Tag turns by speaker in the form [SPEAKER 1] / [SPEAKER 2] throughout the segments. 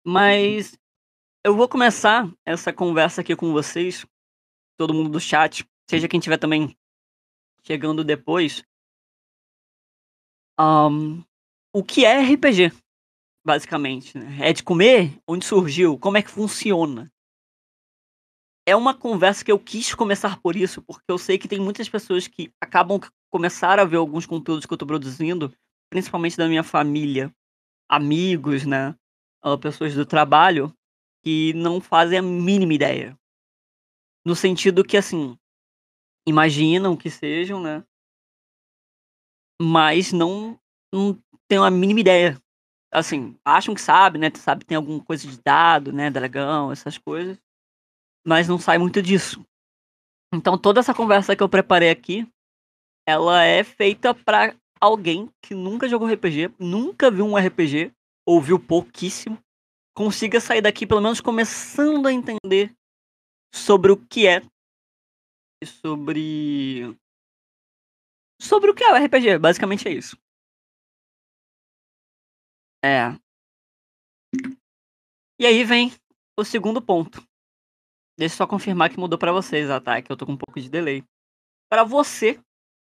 [SPEAKER 1] Mas eu vou começar essa conversa aqui com vocês, todo mundo do chat, seja quem tiver também chegando depois. Hã, o que é RPG, basicamente, né? É de comer? Onde surgiu? Como é que funciona? É uma conversa que eu quis começar por isso, porque eu sei que tem muitas pessoas que acabam que começaram a ver alguns conteúdos que eu tô produzindo, principalmente da minha família, amigos, né, pessoas do trabalho, que não fazem a mínima ideia. No sentido que, assim, imaginam que sejam, né, mas não têm a mínima ideia. Assim, acham que sabe, né, sabe que tem alguma coisa de dado, né, dragão, essas coisas, mas não sai muito disso. Então toda essa conversa que eu preparei aqui, ela é feita pra alguém que nunca jogou RPG, nunca viu um RPG, ou viu pouquíssimo, consiga sair daqui pelo menos começando a entender sobre o que é e sobre o que é o RPG, basicamente é isso. É. E aí vem o segundo ponto. Deixa eu só confirmar que mudou pra vocês, tá? Que eu tô com um pouco de delay. Pra você,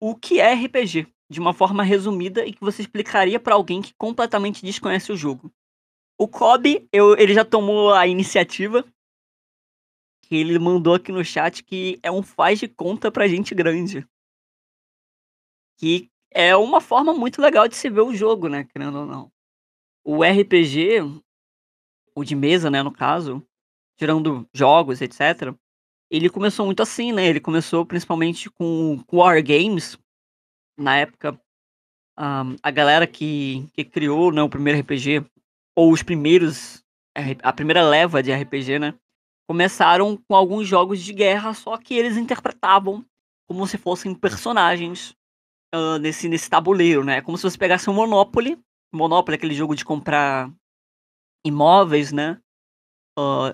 [SPEAKER 1] o que é RPG? De uma forma resumida e que você explicaria pra alguém que completamente desconhece o jogo. O Kobe, ele já tomou a iniciativa, que ele mandou aqui no chat que é um faz de conta pra gente grande. Que é uma forma muito legal de se ver o jogo, né, querendo ou não. O RPG, o de mesa, né, no caso, tirando jogos, etc., ele começou muito assim, né, ele começou principalmente com War Games, na época, a galera que criou, né, o primeiro RPG, ou os primeiros a primeira leva de RPG, né, começaram com alguns jogos de guerra, só que eles interpretavam como se fossem personagens, nesse tabuleiro, né, como se você pegasse um Monopoly, aquele jogo de comprar imóveis, né,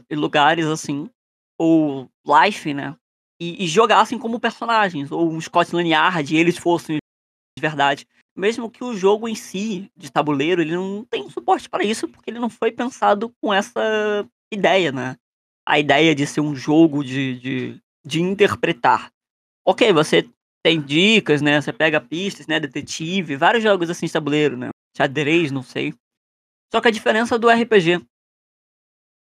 [SPEAKER 1] em lugares assim, ou Life, né, e jogassem como personagens, ou um Scotland Yard e eles fossem de verdade. Mesmo que o jogo em si, de tabuleiro, ele não tem suporte para isso, porque ele não foi pensado com essa ideia, né. A ideia de ser um jogo de interpretar. Ok, você tem dicas, né, você pega pistas, né, detetive, vários jogos assim de tabuleiro, né, xadrez, não sei. Só que a diferença do RPG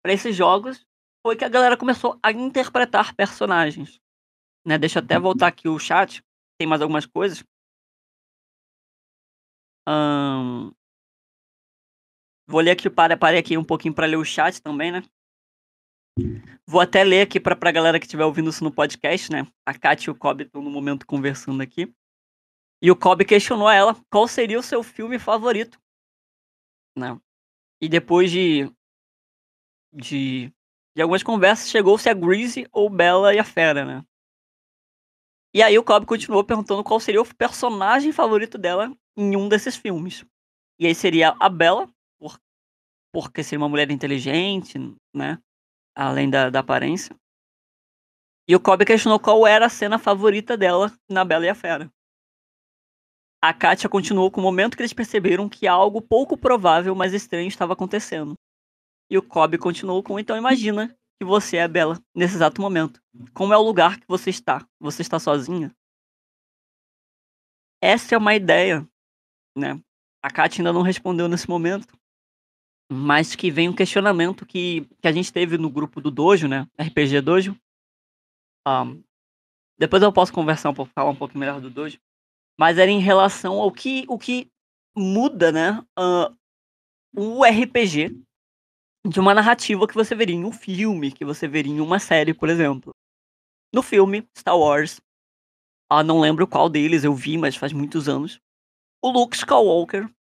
[SPEAKER 1] pra esses jogos foi que a galera começou a interpretar personagens, né. Deixa eu até voltar aqui o chat, tem mais algumas coisas. Hã, vou ler aqui, parei aqui um pouquinho pra ler o chat também, né. Vou até ler aqui pra galera que estiver ouvindo isso no podcast, né. A Kátia e o Kobe estão no momento conversando aqui. E o Kobe questionou ela qual seria o seu filme favorito, né. E depois de de algumas conversas chegou-se a Grease ou Bela e a Fera, né. E aí o Kobe continuou perguntando qual seria o personagem favorito dela em um desses filmes. E aí seria a Bella, por porque seria uma mulher inteligente, né, além da aparência. E o Kobe questionou qual era a cena favorita dela na Bela e a Fera. A Kátia continuou com o momento que eles perceberam que algo pouco provável, mas estranho estava acontecendo. E o Kobe continuou com: "Então imagina que você é a Bella nesse exato momento. Como é o lugar que você está? Você está sozinha?" Essa é uma ideia, né. A Kátia ainda não respondeu nesse momento, mas que vem um questionamento que a gente teve no grupo do Dojo, né, RPG Dojo. Hã, depois eu posso conversar um pouco, falar um pouco melhor do Dojo, mas era em relação ao que muda, né, o RPG de uma narrativa que você veria em um filme, que você veria em uma série, por exemplo. No filme Star Wars, não lembro qual deles eu vi, mas faz muitos anos, o Luke Skywalker,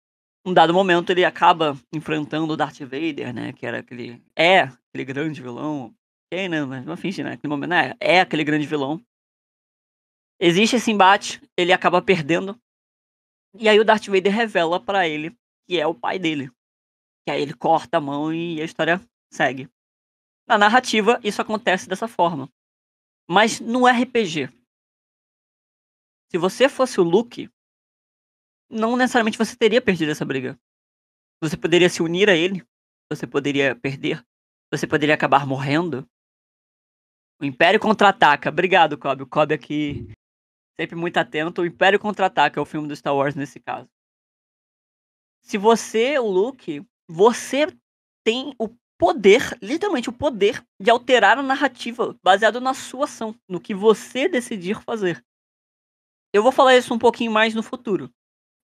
[SPEAKER 1] um dado momento, ele acaba enfrentando o Darth Vader, né, que era aquele grande vilão, ok, né, mas vamos fingir, né, aquele momento, né, é aquele grande vilão. Existe esse embate, ele acaba perdendo, e aí o Darth Vader revela pra ele que é o pai dele, que aí ele corta a mão e a história segue. Na narrativa, isso acontece dessa forma, mas no RPG, se você fosse o Luke, não necessariamente você teria perdido essa briga. Você poderia se unir a ele, você poderia perder, você poderia acabar morrendo. O Império Contra-Ataca. Obrigado, Kobe. O Kobe aqui, sempre muito atento. O Império Contra-Ataca é o filme do Star Wars nesse caso. Se você, o Luke, você tem o poder, literalmente o poder, de alterar a narrativa baseado na sua ação, no que você decidir fazer. Eu vou falar isso um pouquinho mais no futuro.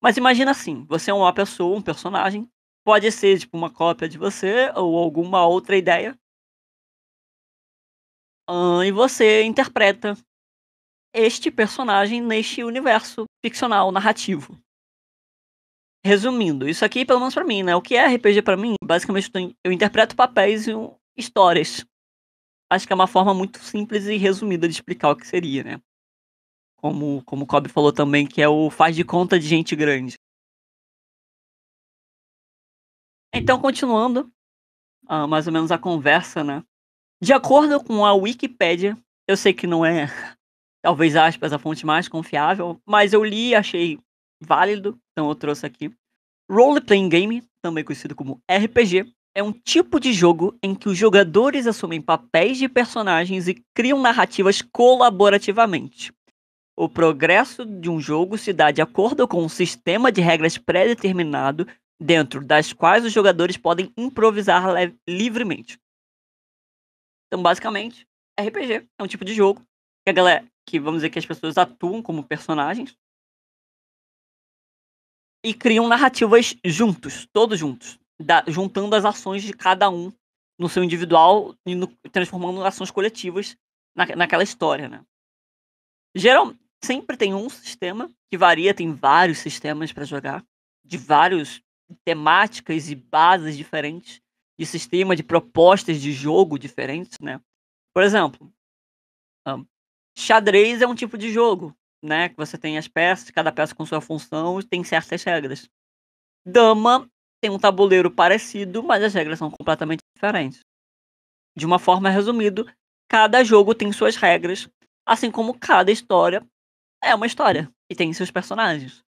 [SPEAKER 1] Mas imagina assim, você é uma pessoa, um personagem, pode ser tipo uma cópia de você ou alguma outra ideia, e você interpreta este personagem neste universo ficcional, narrativo. Resumindo, isso aqui pelo menos pra mim, né, o que é RPG pra mim, basicamente eu interpreto papéis em histórias. Acho que é uma forma muito simples e resumida de explicar o que seria, né. Como o Kobe falou também, que é o faz de conta de gente grande. Então continuando, mais ou menos a conversa, né. De acordo com a Wikipédia, eu sei que não é, talvez aspas, a fonte mais confiável, mas eu li e achei válido, então eu trouxe aqui. Role Playing Game, também conhecido como RPG, é um tipo de jogo em que os jogadores assumem papéis de personagens e criam narrativas colaborativamente. O progresso de um jogo se dá de acordo com um sistema de regras pré-determinado, dentro das quais os jogadores podem improvisar livremente. Então, basicamente, RPG é um tipo de jogo que a galera, que vamos dizer que as pessoas atuam como personagens e criam narrativas juntos, todos juntos, juntando as ações de cada um no seu individual e transformando em ações coletivas naquela história, né? Geral, sempre tem um sistema que varia, tem vários sistemas para jogar, de vários temáticas e bases diferentes, de sistema, de propostas de jogo diferentes, né? Por exemplo, hã, xadrez é um tipo de jogo, né, que você tem as peças, cada peça com sua função e tem certas regras. Dama tem um tabuleiro parecido, mas as regras são completamente diferentes. De uma forma resumido, cada jogo tem suas regras, assim como cada história é uma história e tem seus personagens.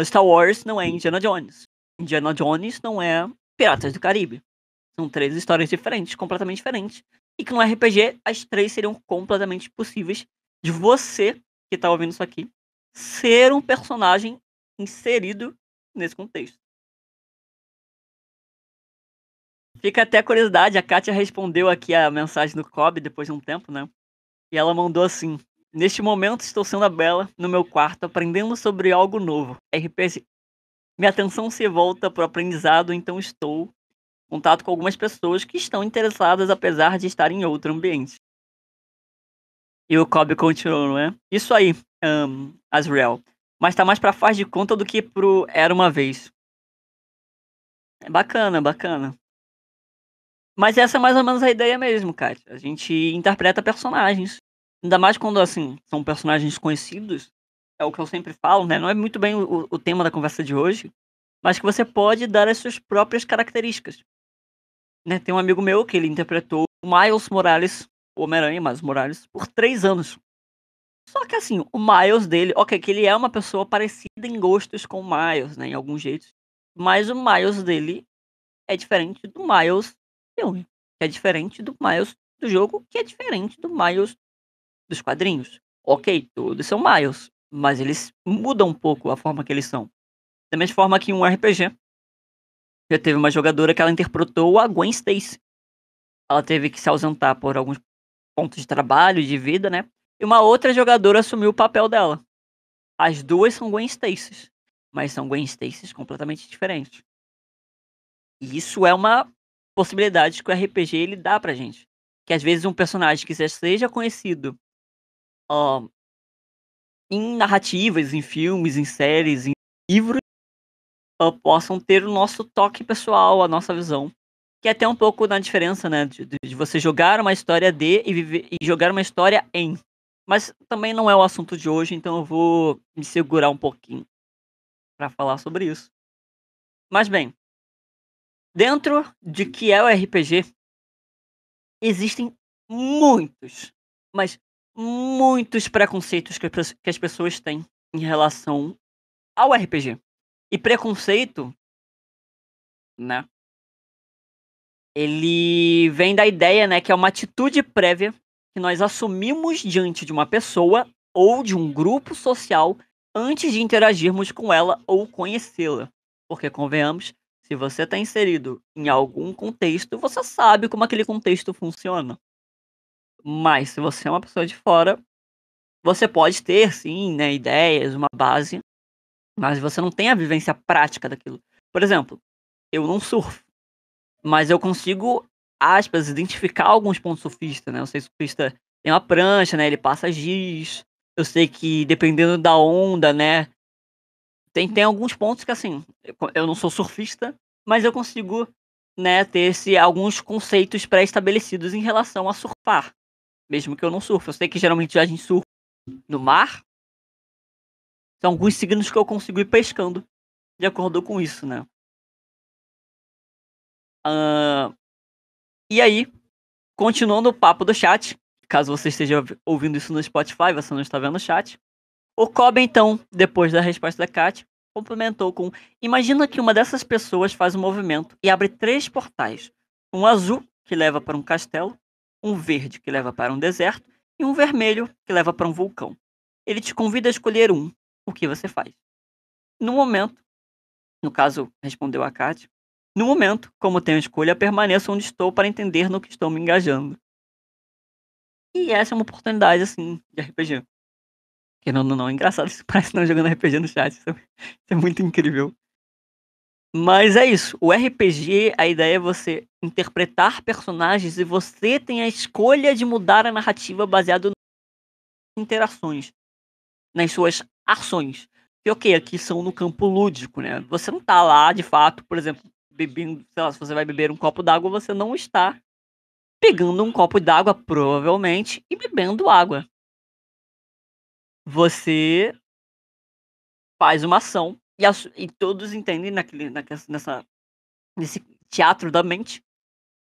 [SPEAKER 1] Star Wars não é Indiana Jones. Indiana Jones não é Piratas do Caribe. São 3 histórias diferentes, completamente diferentes, e que no RPG as 3 seriam completamente possíveis de você, que tá ouvindo isso aqui, ser um personagem inserido nesse contexto. Fica até a curiosidade, a Kátia respondeu aqui a mensagem do Kobe depois de um tempo, né, e ela mandou assim: "Neste momento estou sendo a Bella no meu quarto aprendendo sobre algo novo, RPG. Minha atenção se volta para o aprendizado, então estou em contato com algumas pessoas que estão interessadas apesar de estar em outro ambiente." E o Kobe continuou, não é? Isso aí, Azrael. Mas tá mais pra faz de conta do que pro Era Uma Vez. É bacana, bacana. Mas essa é mais ou menos a ideia mesmo, Kátia. A gente interpreta personagens. Ainda mais quando, assim, são personagens conhecidos. É o que eu sempre falo, né? Não é muito bem o tema da conversa de hoje. Mas que você pode dar as suas próprias características. Né? Tem um amigo meu que ele interpretou o Miles Morales, o Homem-Aranha, Miles Morales, por 3 anos. Só que assim, o Miles dele, ok, que ele é uma pessoa parecida em gostos com o Miles, né, em alguns jeitos, mas o Miles dele é diferente do Miles filme, que é diferente do Miles do jogo, que é diferente do Miles dos quadrinhos. Ok, todos são Miles, mas eles mudam um pouco a forma que eles são. Da mesma forma que em um RPG, já teve uma jogadora que ela interpretou a Gwen Stacy. Ela teve que se ausentar por alguns pontos de trabalho, de vida, né, e uma outra jogadora assumiu o papel dela. As 2 são Gwen Stacy's, mas são Gwen Stacy's completamente diferentes. E isso é uma possibilidade que o RPG ele dá pra gente. Que às vezes um personagem que já seja conhecido, hã, em narrativas, em filmes, em séries, em livros, possam ter o nosso toque pessoal, a nossa visão. Que é até um pouco na diferença, né, de você jogar uma história de e viver e jogar uma história em. Mas também não é o assunto de hoje, então eu vou me segurar um pouquinho pra falar sobre isso. Mas bem, dentro de que é o RPG, existem muitos, mas muitos preconceitos que as pessoas têm em relação ao RPG. E preconceito, né, Ele vem da ideia, né, que é uma atitude prévia que nós assumimos diante de uma pessoa ou de um grupo social antes de interagirmos com ela ou conhecê-la. Porque, convenhamos, se você está inserido em algum contexto, você sabe como aquele contexto funciona. Mas se você é uma pessoa de fora, você pode ter sim, né, ideias, uma base, mas você não tem a vivência prática daquilo. Por exemplo, eu não surfo, mas eu consigo, aspas, identificar alguns pontos surfistas, né. Eu sei que o surfista tem uma prancha, né, ele passa giz. Eu sei que dependendo da onda, né, tem alguns pontos que, assim, eu não sou surfista, mas eu consigo, né, ter alguns conceitos pré-estabelecidos em relação a surfar, mesmo que eu não surfe. Eu sei que geralmente a gente surfa no mar, são alguns signos que eu consigo ir pescando de acordo com isso, né. Hã, e aí, continuando o papo do chat, caso você esteja ouvindo isso no Spotify, você não está vendo o chat. O Kobe, então, depois da resposta da Kat, complementou com: imagina que uma dessas pessoas faz um movimento e abre 3 portais. Um azul, que leva para um castelo, um verde, que leva para um deserto, e um vermelho, que leva para um vulcão. Ele te convida a escolher um. O que você faz? No momento, no caso, respondeu a Kat, no momento, como tenho escolha, permaneço onde estou para entender no que estou me engajando. E essa é uma oportunidade, assim, de RPG. Querendo ou não, é engraçado, isso parece não jogando RPG no chat, isso é muito incrível. Mas é isso, o RPG, a ideia é você interpretar personagens e você tem a escolha de mudar a narrativa baseado nas interações, nas suas ações. E ok, aqui são no campo lúdico, né, você não tá lá de fato, por exemplo, bebendo, sei lá, se você vai beber um copo d'água, você não está pegando um copo d'água, provavelmente, e bebendo água. Você faz uma ação e todos entendem nesse teatro da mente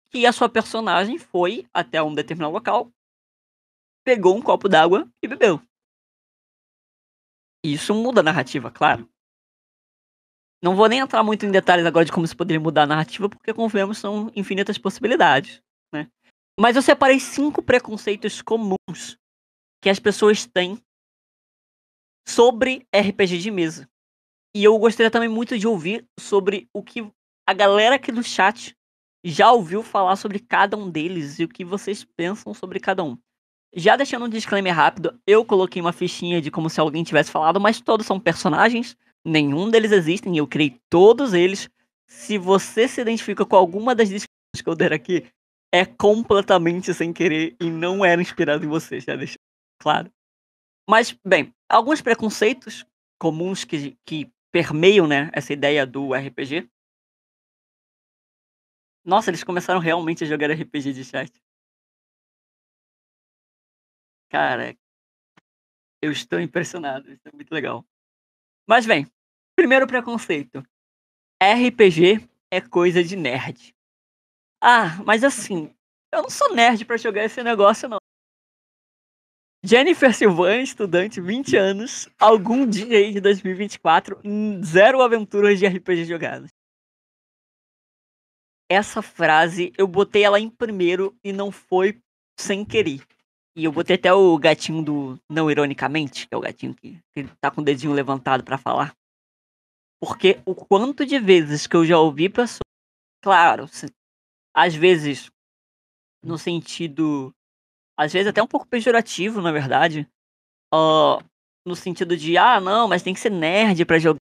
[SPEAKER 1] que a sua personagem foi até um determinado local, pegou um copo d'água e bebeu. Isso muda a narrativa, claro. Não vou nem entrar muito em detalhes agora de como isso poderia mudar a narrativa, porque convenhamos, são infinitas possibilidades, né. Mas eu separei 5 preconceitos comuns que as pessoas têm sobre RPG de mesa. E eu gostaria também muito de ouvir sobre o que a galera aqui do chat já ouviu falar sobre cada um deles e o que vocês pensam sobre cada um. Já deixando um disclaimer rápido, eu coloquei uma fichinha de como se alguém tivesse falado, mas todos são personagens, nenhum deles existem, eu criei todos eles. Se você se identifica com alguma das descrições que eu der aqui, é completamente sem querer e não era inspirado em você, já deixo claro. Mas, bem, alguns preconceitos comuns que permeiam, né, essa ideia do RPG. Nossa, eles começaram realmente a jogar RPG de chat. Cara, eu estou impressionado, isso é muito legal. Mas bem, primeiro preconceito: RPG é coisa de nerd. Ah, mas assim, eu não sou nerd pra jogar esse negócio não. Jennifer Silvan, estudante, 20 anos, algum dia aí de 2024, 0 aventuras de RPG jogadas. Essa frase, eu botei ela em primeiro e não foi sem querer. E eu botei até o gatinho do não ironicamente, que é o gatinho que tá com o dedinho levantado pra falar. Porque o quanto de vezes que eu já ouvi pessoas, claro, às vezes no sentido, às vezes até um pouco pejorativo, na verdade, hã, no sentido de: "Ah, não, mas tem que ser nerd pra jogar",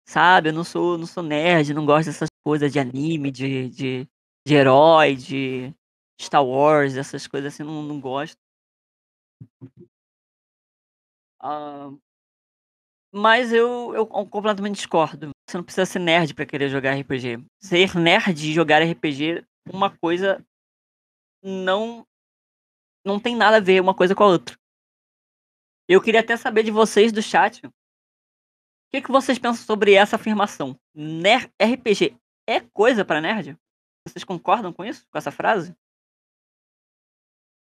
[SPEAKER 1] sabe, eu não sou nerd, não gosto dessas coisas de anime, de herói, de Star Wars, essas coisas assim, não gosto. Hã, mas eu completamente discordo. Você não precisa ser nerd pra querer jogar RPG. Ser nerd e jogar RPG, uma coisa não não tem nada a ver uma coisa com a outra. Eu queria até saber de vocês do chat, o que que vocês pensam sobre essa afirmação? RPG é coisa pra nerd? Vocês concordam com isso? Com essa frase?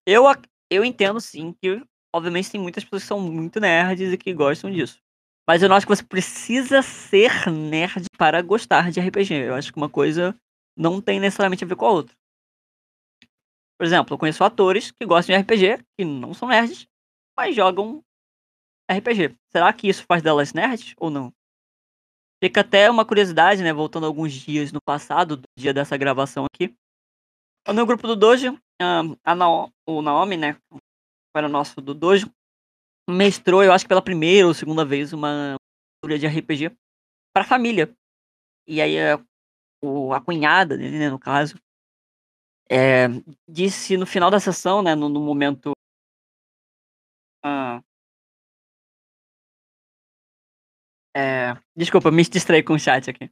[SPEAKER 1] Eu entendo sim que, obviamente, tem muitas pessoas que são muito nerds e que gostam disso. Mas eu não acho que você precisa ser nerd para gostar de RPG. Eu acho que uma coisa não tem necessariamente a ver com a outra. Por exemplo, eu conheço atores que gostam de RPG, que não são nerds, mas jogam RPG. Será que isso faz delas nerds ou não? Fica até uma curiosidade, né, voltando alguns dias no passado, do dia dessa gravação aqui. No grupo do Dojo, o Naomi, né, que era nosso do Dojo, mestrou, eu acho que pela primeira ou segunda vez, uma aventura de RPG pra família. E aí, a cunhada dele, né, no caso, eh, disse no final da sessão, né, no momento, hã, desculpa, me distraí com o chat aqui.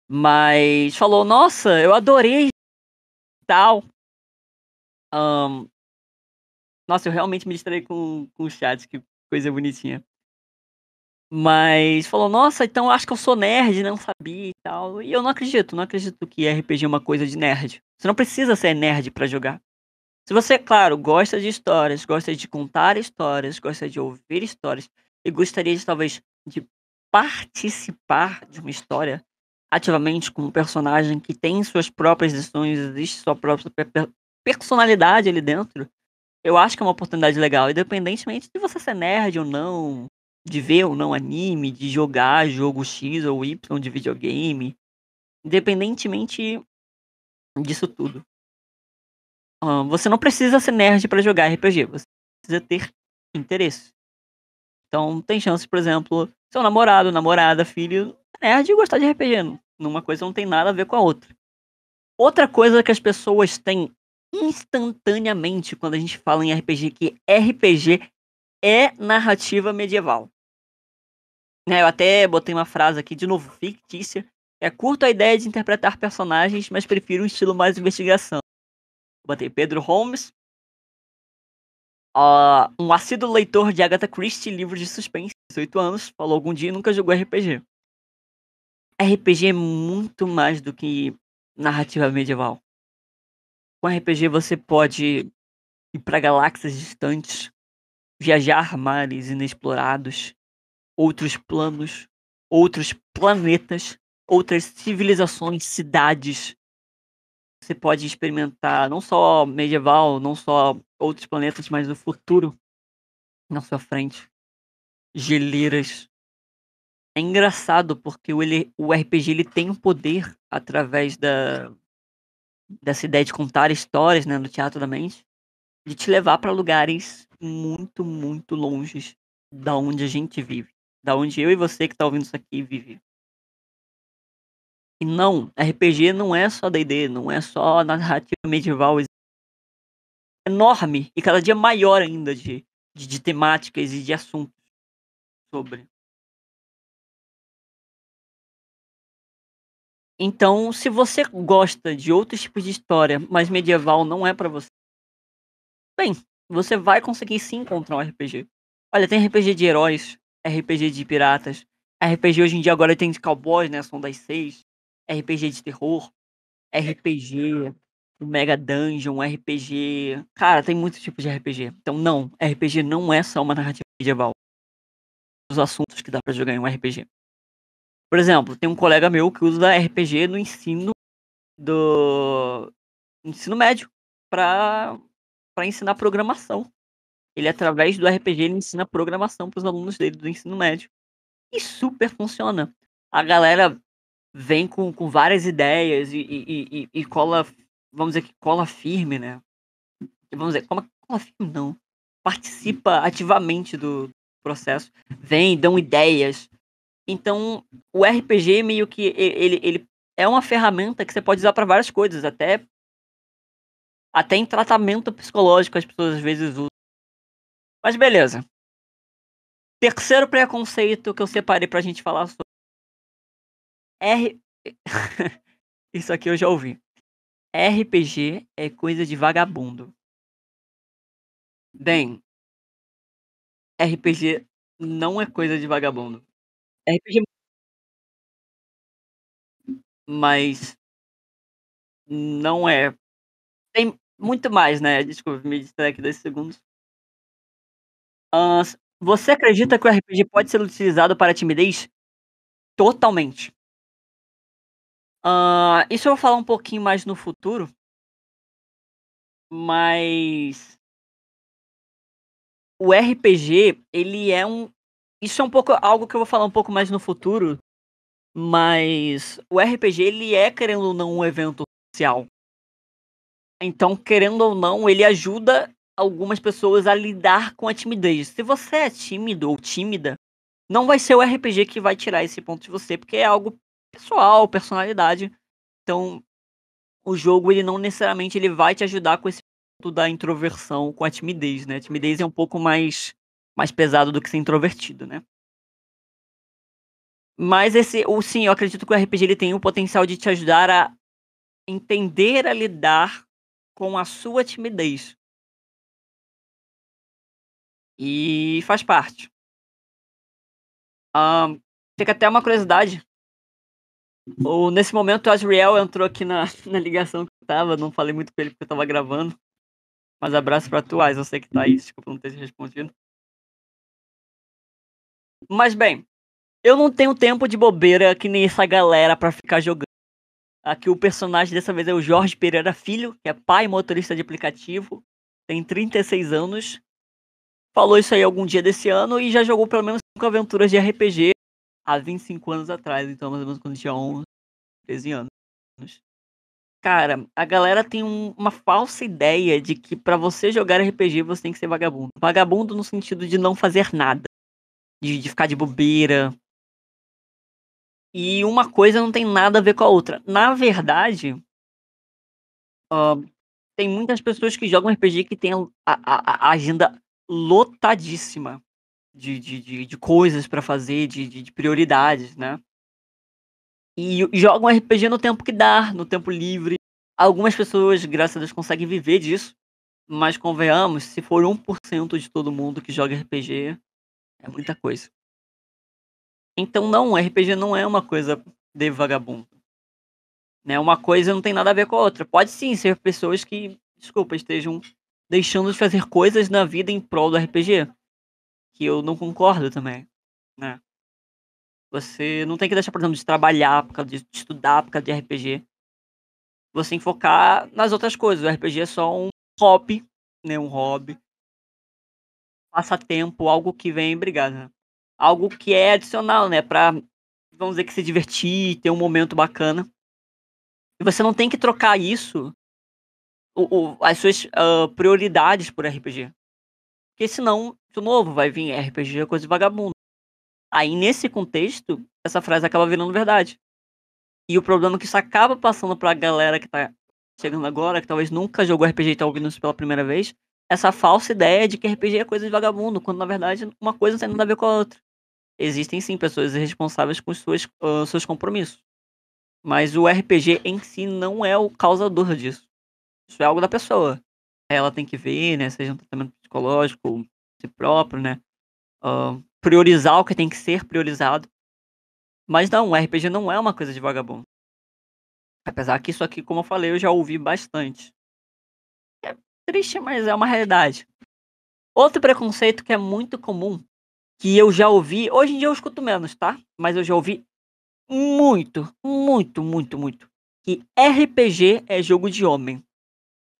[SPEAKER 1] Mas falou: "Nossa, eu adorei tal". Hã, nossa, eu realmente me distraí com o chat, que coisa bonitinha. Mas falou: "Nossa, então eu acho que eu sou nerd, não sabia e tal". E eu não acredito que RPG é uma coisa de nerd. Você não precisa ser nerd pra jogar. Se você, claro, gosta de histórias, gosta de contar histórias, gosta de ouvir histórias e gostaria de talvez de participar de uma história ativamente com um personagem que tem suas próprias decisões, existe sua própria personalidade ali dentro, eu acho que é uma oportunidade legal, independentemente de você ser nerd ou não, de ver ou não anime, de jogar jogo X ou Y de videogame, independentemente disso tudo. Você não precisa ser nerd pra jogar RPG, você precisa ter interesse. Então tem chance, por exemplo, seu namorado, namorada, filho, é nerd e gostar de RPG, numa coisa não tem nada a ver com a outra. Outra coisa que as pessoas têm instantaneamente quando a gente fala em RPG, que RPG é narrativa medieval. Né, eu até botei uma frase aqui, de novo, fictícia. Curto a ideia de interpretar personagens, mas prefiro um estilo mais investigação. Botei Pedro Holmes, um assíduo leitor de Agatha Christie, livros de suspense, 18 anos, falou algum dia e nunca jogou RPG. RPG é muito mais do que narrativa medieval. Com RPG você pode ir para galáxias distantes, viajar mares inexplorados, outros planos, outros planetas, outras civilizações, cidades. Você pode experimentar não só medieval, não só outros planetas, mas o futuro na sua frente. Geleiras. É engraçado porque o RPG ele tem um poder através dessa ideia de contar histórias, né, no teatro da mente, de te levar para lugares muito, muito longes da onde a gente vive, da onde eu e você que tá ouvindo isso aqui vive. E não, RPG não é só D&D, não é só narrativa medieval, enorme e cada dia maior ainda de temáticas e de assuntos sobre. Então, se você gosta de outros tipos de história, mas medieval não é pra você, bem, você vai conseguir sim encontrar um RPG. Olha, tem RPG de heróis, RPG de piratas, RPG hoje em dia agora tem de cowboys, né, Som das 6, RPG de terror, RPG, o Mega Dungeon, RPG, cara, tem muitos tipos de RPG. Então não, RPG não é só uma narrativa medieval. Os assuntos que dá pra jogar em um RPG. Por exemplo, tem um colega meu que usa RPG no do ensino médio pra para ensinar programação. Ele, através do RPG, ele ensina programação para os alunos dele do ensino médio. E super funciona. A galera vem com várias ideias e cola, vamos dizer que cola firme, né. Vamos dizer, cola firme não, participa ativamente do processo, vem, dão ideias. Então, o RPG meio que ele é uma ferramenta que você pode usar para várias coisas, até em tratamento psicológico as pessoas às vezes usam. Mas beleza. Terceiro preconceito que eu separei pra gente falar sobre R isso aqui eu já ouvi. RPG é coisa de vagabundo. Bem, RPG não é coisa de vagabundo. RPG, mas não é. Tem muito mais, né, desculpa, me distrair aqui 2 segundos. Você acredita que o RPG pode ser utilizado para timidez? Totalmente. Isso eu vou falar um pouquinho mais no futuro, mas o RPG, ele é um isso é um pouco algo que eu vou falar um pouco mais no futuro, mas o RPG ele é, querendo ou não, um evento social. Então, querendo ou não, ele ajuda algumas pessoas a lidar com a timidez. Se você é tímido ou tímida, não vai ser o RPG que vai tirar esse ponto de você, porque é algo pessoal, personalidade. Então, o jogo ele não necessariamente ele vai te ajudar com esse ponto da introversão, com a timidez, né. A timidez é um pouco mais pesado do que ser introvertido, né. Mas sim, eu acredito que o RPG ele tem o potencial de te ajudar a entender a lidar com a sua timidez. E faz parte. Hã, Fica até uma curiosidade, nesse momento o Asriel entrou aqui na na ligação que eu estava, não falei muito com ele porque eu estava gravando, mas abraço pra tu, eu sei que tá aí, desculpa não ter te respondido. Mas bem, eu não tenho tempo de bobeira que nem essa galera pra ficar jogando. Aqui o personagem dessa vez é o Jorge Pereira Filho, que é pai e motorista de aplicativo, tem 36 anos, falou isso aí algum dia desse ano e já jogou pelo menos 5 aventuras de RPG há 25 anos atrás, então mais ou menos quando tinha 11, 13 anos. Cara, a galera tem uma falsa ideia de que pra você jogar RPG você tem que ser vagabundo. Vagabundo no sentido de não fazer nada, de ficar de bobeira. E uma coisa não tem nada a ver com a outra. Na verdade, tem muitas pessoas que jogam RPG que tem a agenda lotadíssima de coisas pra fazer, de prioridades, né. E jogam RPG no tempo que dá, no tempo livre. Algumas pessoas, graças a Deus, conseguem viver disso. Mas convenhamos, se for 1% de todo mundo que joga RPG, é muita coisa. Então não, RPG não é uma coisa de vagabundo, né, uma coisa não tem nada a ver com a outra. Pode sim ser pessoas que, desculpa, estejam deixando de fazer coisas na vida em prol do RPG, que eu não concordo também, né. Você não tem que deixar, por exemplo, de trabalhar por causa de estudar por causa de RPG. Você tem que focar nas outras coisas, o RPG é só um hobby, né, um hobby, passatempo, algo que vem obrigado, né. Algo que é adicional, né, pra, vamos dizer que se divertir, ter um momento bacana. E você não tem que trocar isso, as suas, prioridades por RPG. Porque senão, de novo, vai vir RPG é coisa de vagabundo. Aí nesse contexto, essa frase acaba virando verdade. E o problema é que isso acaba passando pra galera que tá chegando agora, que talvez nunca jogou RPG e tá ouvindo isso pela primeira vez, essa falsa ideia de que RPG é coisa de vagabundo, quando na verdade uma coisa não tem nada a ver com a outra. Existem sim pessoas responsáveis com seus compromissos, mas o RPG em si não é o causador disso. Isso é algo da pessoa. Ela tem que ver, né, seja um tratamento psicológico, si próprio, né, priorizar o que tem que ser priorizado. Mas não, o RPG não é uma coisa de vagabundo. Apesar que isso aqui, como eu falei, eu já ouvi bastante. É triste, mas é uma realidade. Outro preconceito que é muito comum, que eu já ouvi, hoje em dia eu escuto menos, tá, mas eu já ouvi muito, muito, muito, muito, que RPG é jogo de homem.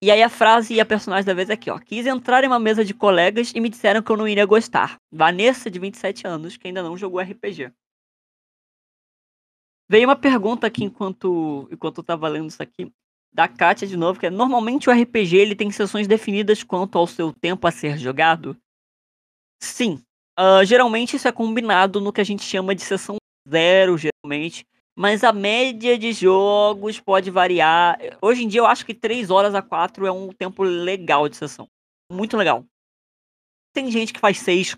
[SPEAKER 1] E aí a frase e a personagem da vez é aqui, ó: "Quis entrar em uma mesa de colegas e me disseram que eu não iria gostar. Vanessa, de 27 anos, que ainda não jogou RPG". Veio uma pergunta aqui enquanto eu estava lendo isso aqui, da Kátia de novo, que é: "Normalmente o RPG ele tem sessões definidas quanto ao seu tempo a ser jogado?" Sim. Geralmente isso é combinado no que a gente chama de sessão zero, geralmente, mas a média de jogos pode variar. Hoje em dia eu acho que 3 horas a 4 é um tempo legal de sessão, muito legal. Tem gente que faz 6,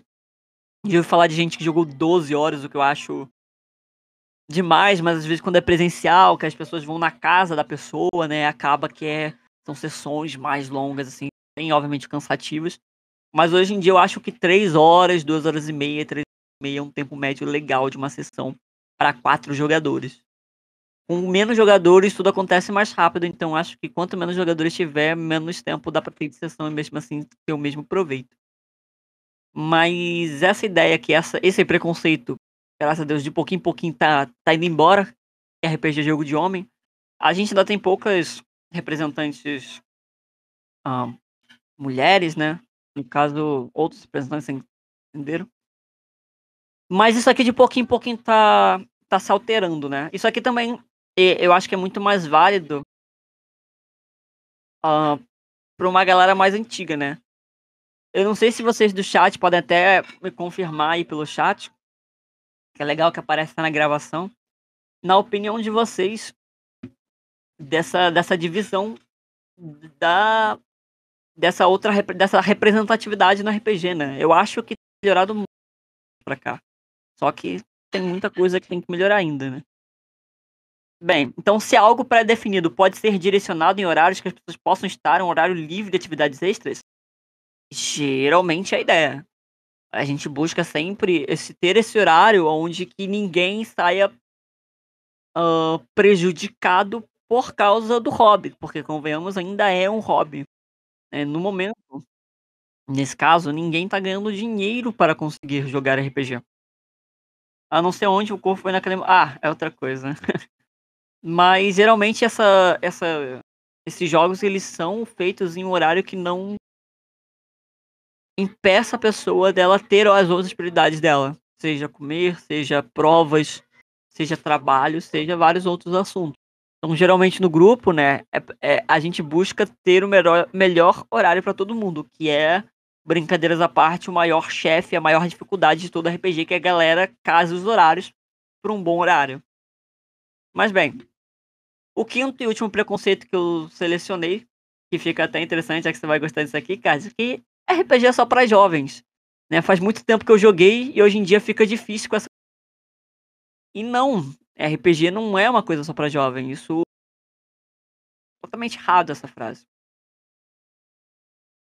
[SPEAKER 1] já ouvi falar de gente que jogou 12 horas, o que eu acho demais, mas às vezes quando é presencial, que as pessoas vão na casa da pessoa, né, acaba que são sessões mais longas, assim, bem obviamente cansativas. Mas hoje em dia eu acho que 3 horas, 2 horas e meia, 3 horas e meia é um tempo médio legal de uma sessão para 4 jogadores. Com menos jogadores tudo acontece mais rápido, então acho que quanto menos jogadores tiver, menos tempo dá pra ter de sessão e mesmo assim ter o mesmo proveito. Mas essa ideia que esse preconceito, graças a Deus, de pouquinho em pouquinho tá indo embora, que RPG é jogo de homem. A gente ainda tem poucas representantes, hã, mulheres, né, no caso, outros representantes entenderam? Mas isso aqui de pouquinho em pouquinho tá se alterando, né. Isso aqui também, eu acho que é muito mais válido, hã, pra uma galera mais antiga, né. Eu não sei se vocês do chat podem até me confirmar aí pelo chat, que é legal que aparece na gravação, na opinião de vocês, dessa divisão da dessa representatividade no RPG, né. Eu acho que tem melhorado muito pra cá, só que tem muita coisa que tem que melhorar ainda, né. Bem, então se algo pré-definido pode ser direcionado em horários que as pessoas possam estar em um horário livre de atividades extras, geralmente é a ideia. A gente busca sempre ter esse horário onde que ninguém saia, prejudicado por causa do hobby, porque convenhamos ainda é um hobby. No momento, nesse caso, ninguém tá ganhando dinheiro para conseguir jogar RPG. A não ser onde o corpo foi naquele é outra coisa, né. Mas geralmente esses jogos eles são feitos em um horário que não impeça a pessoa dela ter as outras prioridades dela, seja comer, seja provas, seja trabalho, seja vários outros assuntos. Então, geralmente no grupo, né, a gente busca ter o melhor horário para todo mundo, que é, brincadeiras à parte, o maior chefe, a maior dificuldade de todo RPG, que é a galera casa os horários para um bom horário. Mas bem, o quinto e último preconceito que eu selecionei, que fica até interessante, já que você vai gostar disso aqui, cara, que RPG é só para jovens, né. Faz muito tempo que eu joguei e hoje em dia fica difícil com essa e não, RPG não é uma coisa só para jovem, isso é totalmente errado essa frase.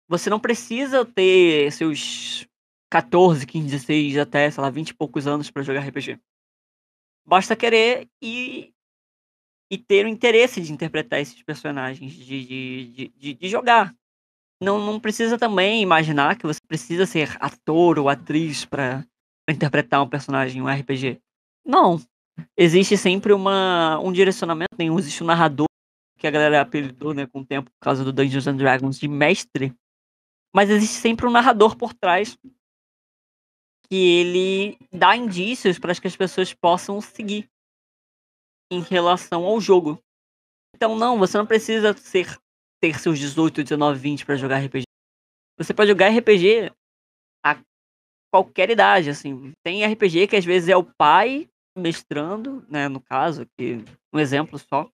[SPEAKER 1] Você não precisa ter seus 14, 15, 16 até, sei lá, 20 e poucos anos para jogar RPG. Basta querer e ter o interesse de interpretar esses personagens, de jogar. Não precisa também imaginar que você precisa ser ator ou atriz pra interpretar um personagem em um RPG. Não, existe sempre um direcionamento, existe um narrador, que a galera apelidou, né, com o tempo, por causa do Dungeons and Dragons, de mestre, mas existe sempre um narrador por trás, que ele dá indícios para que as pessoas possam seguir em relação ao jogo. Então não, você não precisa ter seus 18, 19, 20 pra jogar RPG. Você pode jogar RPG a qualquer idade, assim. Tem RPG que às vezes é o pai mestrando, né, no caso aqui, um exemplo só.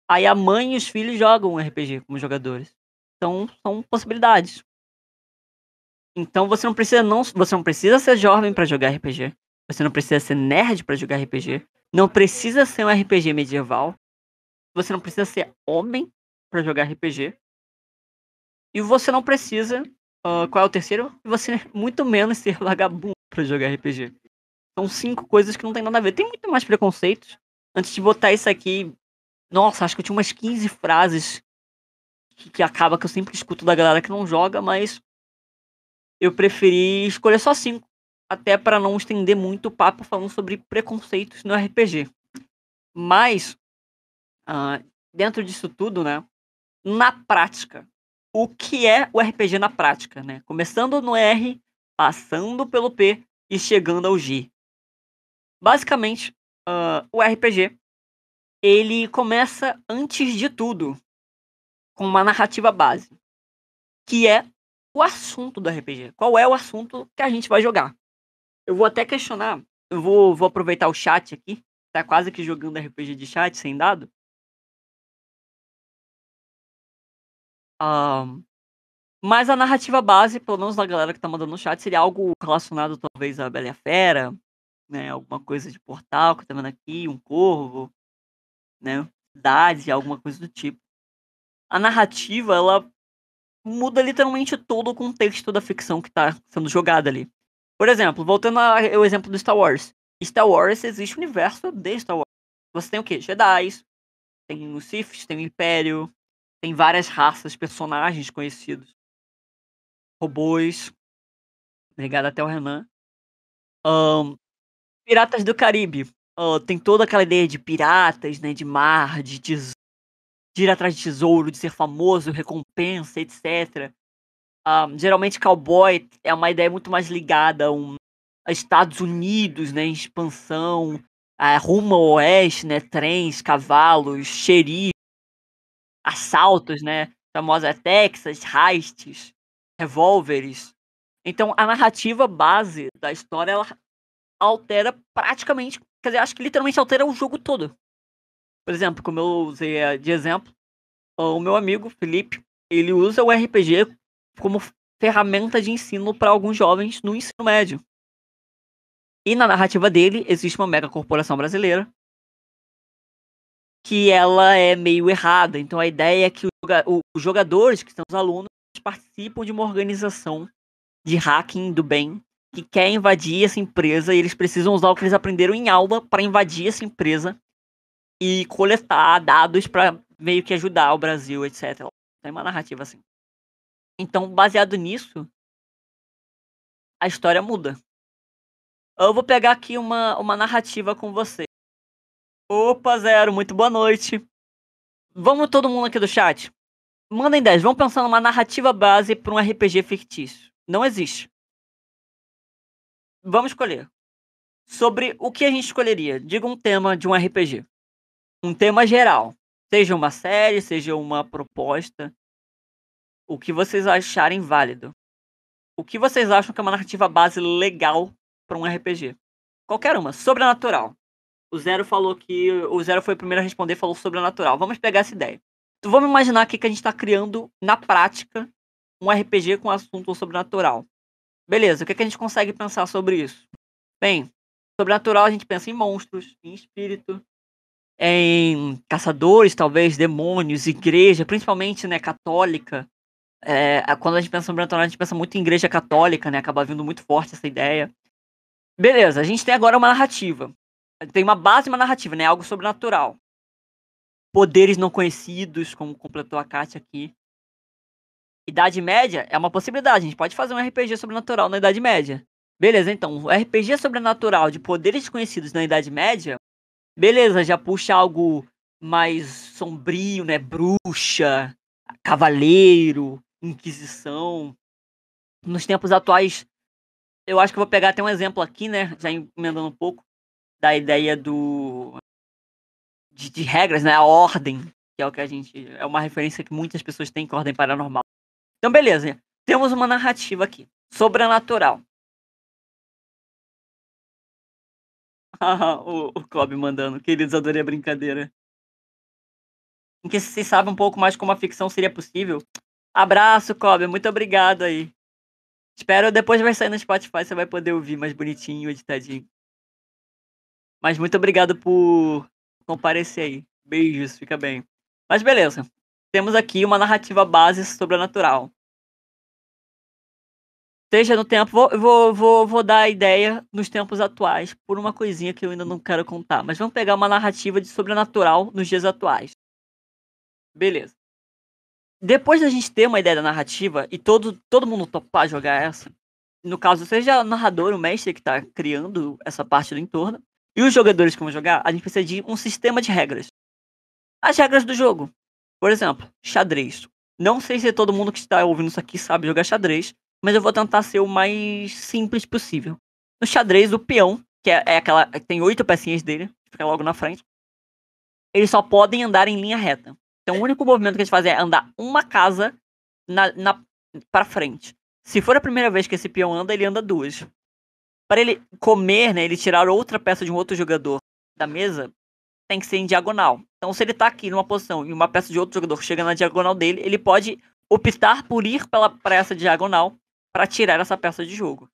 [SPEAKER 1] Aí a mãe e os filhos jogam RPG como jogadores. Então são possibilidades. Então você não precisa ser jovem pra jogar RPG, você não precisa ser nerd pra jogar RPG, não precisa ser um RPG medieval, você não precisa ser homem pra jogar RPG, e você não precisa, qual é o terceiro? Você muito menos ser vagabundo pra jogar RPG. São 5 coisas que não tem nada a ver. Tem muito mais preconceitos. Antes de botar isso aqui, nossa, acho que eu tinha umas 15 frases que acaba que eu sempre escuto da galera que não joga, mas eu preferi escolher só 5, até pra não estender muito o papo falando sobre preconceitos no RPG. Mas, hã, dentro disso tudo, né, na prática, o que é o RPG na prática, né? Começando no R, passando pelo P e chegando ao G. Basicamente, o RPG, ele começa antes de tudo com uma narrativa base, que é o assunto do RPG. Qual é o assunto que a gente vai jogar? Eu vou até questionar, eu vou aproveitar o chat aqui, tá quase que jogando RPG de chat sem dado. Hã, mas a narrativa base, pelo menos da galera que tá mandando no chat, seria algo relacionado talvez a Bela e a Fera, né, alguma coisa de Portal que eu tô vendo aqui, um corvo, né, cidade, alguma coisa do tipo. A narrativa, ela muda literalmente todo o contexto da ficção que tá sendo jogada ali. Por exemplo, voltando ao exemplo do Star Wars. Star Wars existe o universo de Star Wars. Você tem o quê? Jedis, tem os Siths, tem o Império, tem várias raças, personagens conhecidos, robôs, ligado até o Renan. Hã, Piratas do Caribe, tem toda aquela ideia de piratas, né, de mar, de tesouro. de ir atrás de tesouro, de ser famoso, recompensa, etc. Geralmente cowboy é uma ideia muito mais ligada a Estados Unidos, né, em expansão, rumo ao oeste, né, trens, cavalos, xerife, assaltos, né, famosa Texas, heists, revólveres. Então a narrativa base da história, ela altera praticamente, quer dizer, acho que literalmente altera o jogo todo. Por exemplo, como eu usei de exemplo, o meu amigo Felipe, ele usa o RPG como ferramenta de ensino para alguns jovens no ensino médio. E na narrativa dele existe uma mega corporação brasileira que ela é meio errada. Então a ideia é que os jogadores, que são os alunos, participam de uma organização de hacking do bem que quer invadir essa empresa, e eles precisam usar o que eles aprenderam em aula para invadir essa empresa e coletar dados para meio que ajudar o Brasil, etc. Tem uma narrativa assim. Então, baseado nisso, a história muda. Eu vou pegar aqui uma narrativa com você. Opa, Zero, muito boa noite. Vamos todo mundo aqui do chat? Mandem 10, vamos pensar numa narrativa base para um RPG fictício. Não existe. Vamos escolher. Sobre o que a gente escolheria? Diga um tema de um RPG. Um tema geral. Seja uma série, seja uma proposta. O que vocês acharem válido. O que vocês acham que é uma narrativa base legal para um RPG? Qualquer uma. Sobrenatural. O Zero falou que... O Zero foi o primeiro a responder e falou sobrenatural. Vamos pegar essa ideia. Então vamos imaginar aqui que a gente está criando, na prática, um RPG com assunto sobrenatural. Beleza, o que a gente consegue pensar sobre isso? Bem, sobrenatural a gente pensa em monstros, em espírito, em caçadores, talvez, demônios, igreja, principalmente, né, católica. Quando a gente pensa em sobrenatural, a gente pensa muito em igreja católica, né? Acaba vindo muito forte essa ideia. Beleza, a gente tem agora uma narrativa. Tem uma base, uma narrativa, né? Algo sobrenatural. Poderes não conhecidos, como completou a Kátia aqui. Idade Média é uma possibilidade. A gente pode fazer um RPG sobrenatural na Idade Média. Beleza, então, um RPG sobrenatural de poderes desconhecidos na Idade Média, beleza, já puxa algo mais sombrio, né? Bruxa, cavaleiro, inquisição. Nos tempos atuais, eu acho que eu vou pegar até um exemplo aqui, né? Já emendando um pouco da ideia de regras, né? A ordem, que é o que a gente... É uma referência que muitas pessoas têm com a ordem paranormal. Então, beleza. Temos uma narrativa aqui. Sobrenatural. o Kobe mandando. Queridos, adorei a brincadeira. Em que vocês sabem um pouco mais como a ficção seria possível. Abraço, Kobe. Muito obrigado aí. Espero depois vai sair no Spotify, você vai poder ouvir mais bonitinho, editadinho. Mas muito obrigado por comparecer aí. Beijos, fica bem. Mas beleza. Temos aqui uma narrativa base sobrenatural. Seja no tempo. Vou dar a ideia nos tempos atuais, por uma coisinha que eu ainda não quero contar. Mas vamos pegar uma narrativa de sobrenatural nos dias atuais. Beleza. Depois da gente ter uma ideia da narrativa e todo mundo topar jogar essa, no caso, seja o narrador, o mestre que tá criando essa parte do entorno, e os jogadores que vão jogar, a gente precisa de um sistema de regras. As regras do jogo. Por exemplo, xadrez. Não sei se todo mundo que está ouvindo isso aqui sabe jogar xadrez, mas eu vou tentar ser o mais simples possível. No xadrez, o peão, que é aquela... Tem 8 pecinhas dele, fica logo na frente. Eles só podem andar em linha reta. Então o único movimento que eles fazem é andar uma casa pra frente. Se for a primeira vez que esse peão anda, ele anda duas. Para ele comer, né, ele tirar outra peça de um outro jogador da mesa, tem que ser em diagonal. Então se ele tá aqui numa posição e uma peça de outro jogador chega na diagonal dele, ele pode optar por ir para essa diagonal para tirar essa peça de jogo.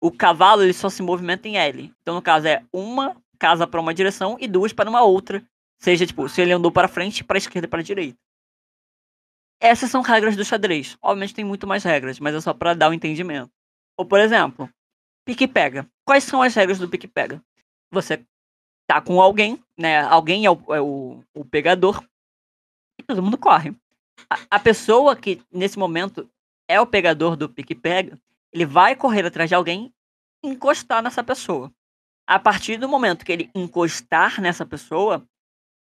[SPEAKER 1] O cavalo, ele só se movimenta em L. Então no caso é uma casa para uma direção e duas para uma outra. Seja, tipo, se ele andou para frente, para esquerda e para direita. Essas são regras do xadrez. Obviamente tem muito mais regras, mas é só para dar o entendimento. Ou, por exemplo, pique-pega. Quais são as regras do pique-pega? Você tá com alguém, né? Alguém é o pegador. E todo mundo corre. A pessoa que, nesse momento, é o pegador do pique-pega, ele vai correr atrás de alguém e encostar nessa pessoa. A partir do momento que ele encostar nessa pessoa,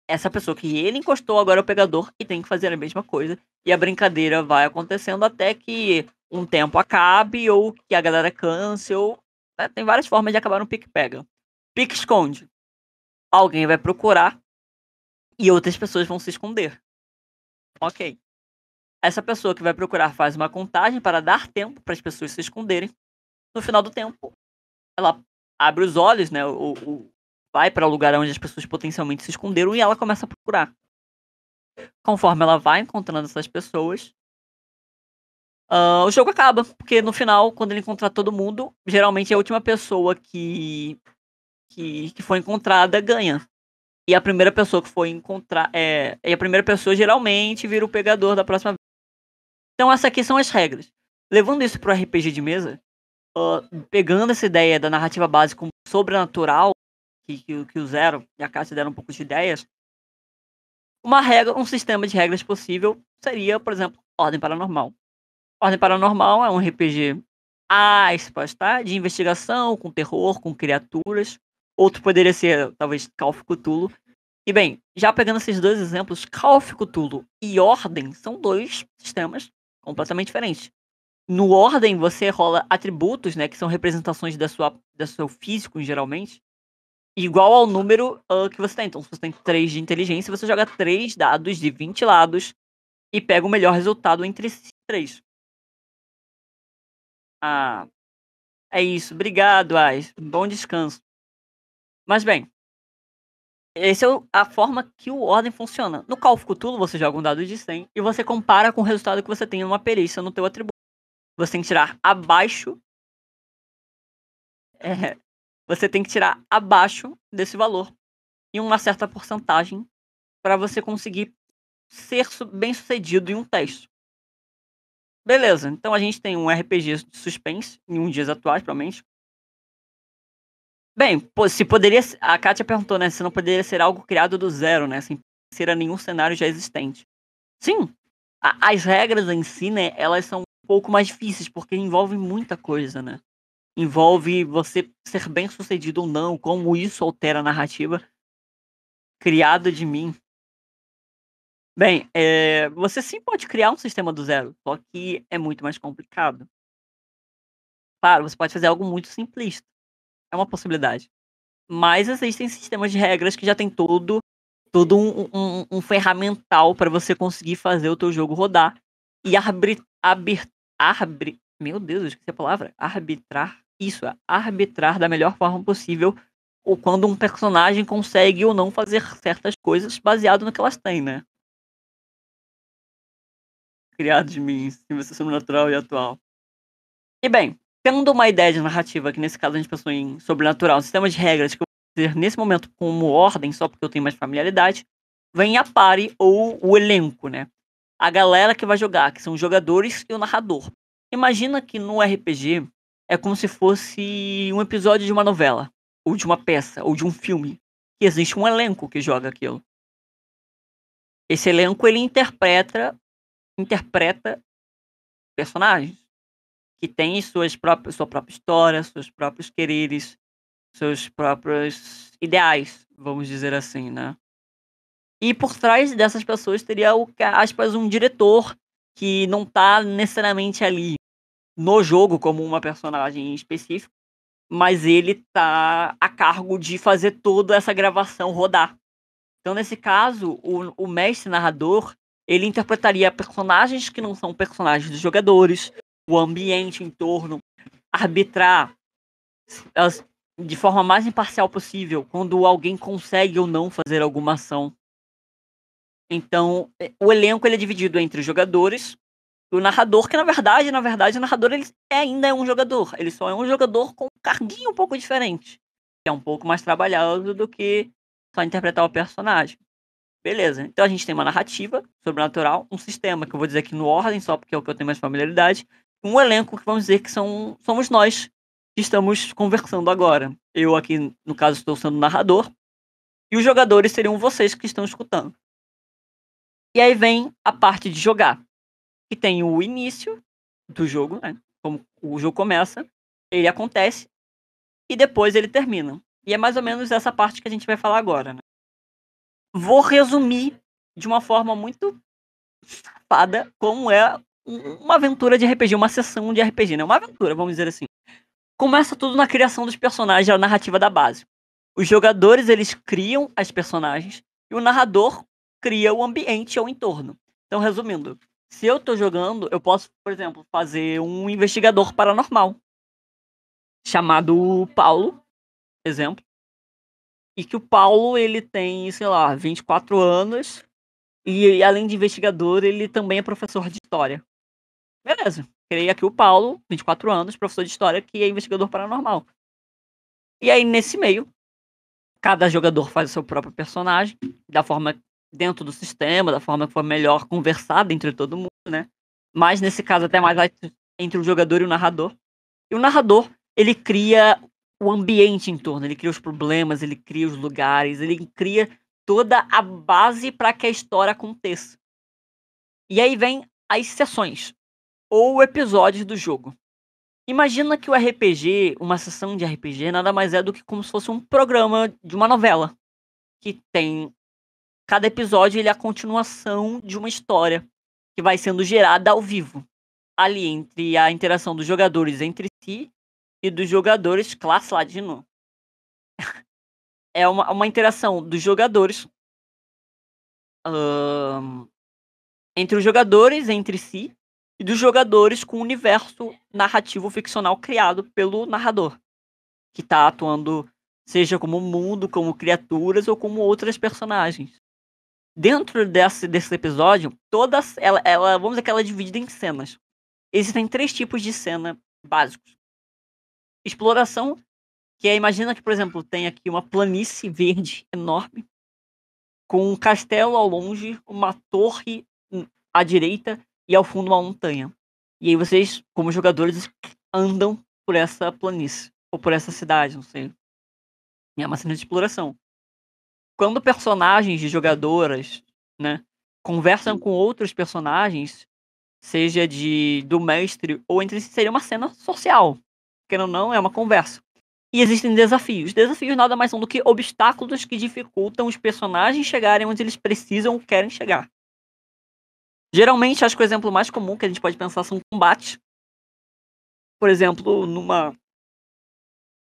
[SPEAKER 1] essa pessoa que ele encostou agora é o pegador e tem que fazer a mesma coisa. E a brincadeira vai acontecendo até que um tempo acabe ou que a galera canse ou... né, tem várias formas de acabar no pique-pega. Pique-esconde. Alguém vai procurar e outras pessoas vão se esconder. Ok. Essa pessoa que vai procurar faz uma contagem para dar tempo para as pessoas se esconderem. No final do tempo, ela abre os olhos, né? Vai para o lugar onde as pessoas potencialmente se esconderam e ela começa a procurar. Conforme ela vai encontrando essas pessoas, o jogo acaba. Porque no final, quando ele encontrar todo mundo, geralmente a última pessoa que foi encontrada ganha. E a primeira pessoa que foi encontrar. E a primeira pessoa geralmente vira o pegador da próxima vez. Então, essas aqui são as regras. Levando isso pro RPG de mesa, pegando essa ideia da narrativa básica como sobrenatural, que o Zero e a Cássia deram um pouco de ideias, um sistema de regras possível seria, por exemplo, Ordem Paranormal. Ordem Paranormal é um RPG tá? De investigação, com terror, com criaturas. Outro poderia ser, talvez, Call of Cthulhu. E bem, já pegando esses dois exemplos, Call of Cthulhu e Ordem são dois sistemas completamente diferentes. No Ordem, você rola atributos, né, que são representações do seu físico, geralmente, igual ao número que você tem. Então, se você tem 3 de inteligência, você joga 3 dados de 20 lados e pega o melhor resultado entre esses 3. Ah, é isso. Obrigado, Ais. Bom descanso. Mas bem, essa é a forma que o Ordem funciona. No Call of Cthulhu, você joga um dado de 100 e você compara com o resultado que você tem numa perícia no teu atributo. Você tem que tirar abaixo... você tem que tirar abaixo desse valor em uma certa porcentagem para você conseguir ser bem sucedido em um teste. Beleza, então a gente tem um RPG de suspense em uns dias atuais, provavelmente. Bem, se poderia... A Kátia perguntou, né, se não poderia ser algo criado do zero, né, sem ser a nenhum cenário já existente. Sim, as regras em si, né, elas são um pouco mais difíceis, porque envolvem muita coisa, né. Envolve você ser bem sucedido ou não, como isso altera a narrativa criada de mim. Bem, você sim pode criar um sistema do zero, só que é muito mais complicado. Claro, você pode fazer algo muito simplista, é uma possibilidade. Mas existem sistemas de regras que já tem todo um ferramental para você conseguir fazer o teu jogo rodar e meu Deus, eu esqueci a palavra. Arbitrar da melhor forma possível ou quando um personagem consegue ou não fazer certas coisas baseado no que elas têm, né? Criado de mim, ciência sobrenatural e atual. E bem, tendo uma ideia de narrativa, que nesse caso a gente pensou em sobrenatural, um sistema de regras que eu vou dizer nesse momento como ordem, só porque eu tenho mais familiaridade, vem a party ou o elenco, né? A galera que vai jogar, que são os jogadores e o narrador. Imagina que no RPG é como se fosse um episódio de uma novela, ou de uma peça, ou de um filme. Que existe um elenco que joga aquilo. Esse elenco ele interpreta personagens que têm sua própria história, seus próprios quereres, seus próprios ideais, vamos dizer assim, né? E por trás dessas pessoas teria aspas, um diretor que não tá necessariamente ali no jogo como uma personagem específica, mas ele tá a cargo de fazer toda essa gravação rodar. Então, nesse caso, o mestre narrador, ele interpretaria personagens que não são personagens dos jogadores, o ambiente em torno, arbitrar de forma mais imparcial possível quando alguém consegue ou não fazer alguma ação. Então, o elenco ele é dividido entre os jogadores e o narrador, que na verdade, o narrador ele ainda é um jogador. Ele só é um jogador com um carguinho um pouco diferente. Que é um pouco mais trabalhado do que só interpretar o personagem. Beleza, então a gente tem uma narrativa sobrenatural, um sistema que eu vou dizer aqui no ordem, só porque é o que eu tenho mais familiaridade, um elenco que vamos dizer que somos nós que estamos conversando agora. Eu aqui, no caso, estou sendo narrador, e os jogadores seriam vocês que estão escutando. E aí vem a parte de jogar, que tem o início do jogo, né? Como o jogo começa, ele acontece, e depois ele termina. E é mais ou menos essa parte que a gente vai falar agora, né? vou resumir de uma forma muito safada como é uma aventura de RPG, uma sessão de RPG, né? Uma aventura, vamos dizer assim. Começa tudo na criação dos personagens, a narrativa da base. Os jogadores, eles criam as personagens e o narrador cria o ambiente ou o entorno. Então, resumindo, se eu tô jogando, eu posso, por exemplo, fazer um investigador paranormal chamado Paulo, exemplo, e que o Paulo, ele tem, sei lá, 24 anos e além de investigador, ele também é professor de história. Beleza. Criei aqui o Paulo, 24 anos, professor de história, que é investigador paranormal. E aí, nesse meio, cada jogador faz o seu próprio personagem, da forma dentro do sistema, da forma que for melhor conversada entre todo mundo, né? Mas nesse caso, até mais entre o jogador e o narrador. E o narrador, ele cria o ambiente em torno, ele cria os problemas, ele cria os lugares, ele cria toda a base para que a história aconteça. E aí vem as sessões ou episódios do jogo. Imagina que o RPG, uma sessão de RPG, nada mais é do que como se fosse um programa de uma novela. Que tem. Cada episódio ele é a continuação de uma história que vai sendo gerada ao vivo. Ali entre a interação dos jogadores entre si e dos jogadores classe ladino. É uma interação dos jogadores entre os jogadores entre si e dos jogadores com o universo narrativo ficcional criado pelo narrador, que tá atuando seja como mundo, como criaturas ou como outras personagens. Dentro desse episódio, todas ela vamos dizer que ela é dividida em cenas. Existem 3 tipos de cena básicos. Exploração, que é, imagina que, por exemplo, tem aqui uma planície verde enorme, com um castelo ao longe, uma torre à direita e ao fundo uma montanha. E aí vocês, como jogadores, andam por essa planície, ou por essa cidade, não sei. E é uma cena de exploração. Quando personagens de jogadoras, né, conversam com outros personagens, seja do mestre ou entre si, seria uma cena social. Querendo ou não, é uma conversa. E existem desafios. Desafios nada mais são do que obstáculos que dificultam os personagens chegarem onde eles precisam ou querem chegar. Geralmente, acho que o exemplo mais comum que a gente pode pensar são combates. Por exemplo,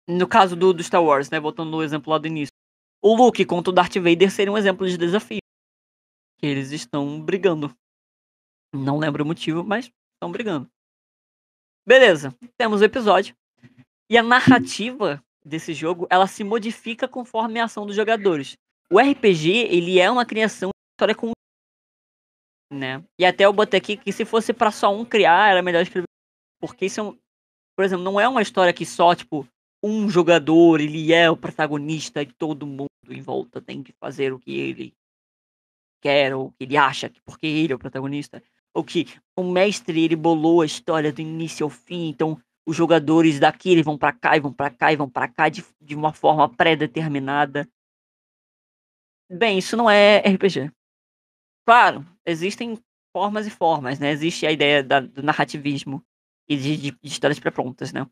[SPEAKER 1] no caso do Star Wars, né, voltando no exemplo lá do início. O Luke contra o Darth Vader seria um exemplo de desafio. Que eles estão brigando. Não lembro o motivo, mas estão brigando. Beleza, temos o episódio. E a narrativa desse jogo, ela se modifica conforme a ação dos jogadores. O RPG, ele é uma criação de história com, né? E até eu botei aqui que se fosse pra só um criar, era melhor escrever. Porque isso é por exemplo, não é uma história que só, tipo, um jogador, ele é o protagonista e todo mundo em volta tem que fazer o que ele quer, ou que ele acha, que porque ele é o protagonista. Ou que o mestre, ele bolou a história do início ao fim, então os jogadores daqui eles vão pra cá, e vão pra cá, e vão pra cá de uma forma pré-determinada. Bem, isso não é RPG. Claro, existem formas e formas, né? Existe a ideia do narrativismo e de histórias pré-prontas, né?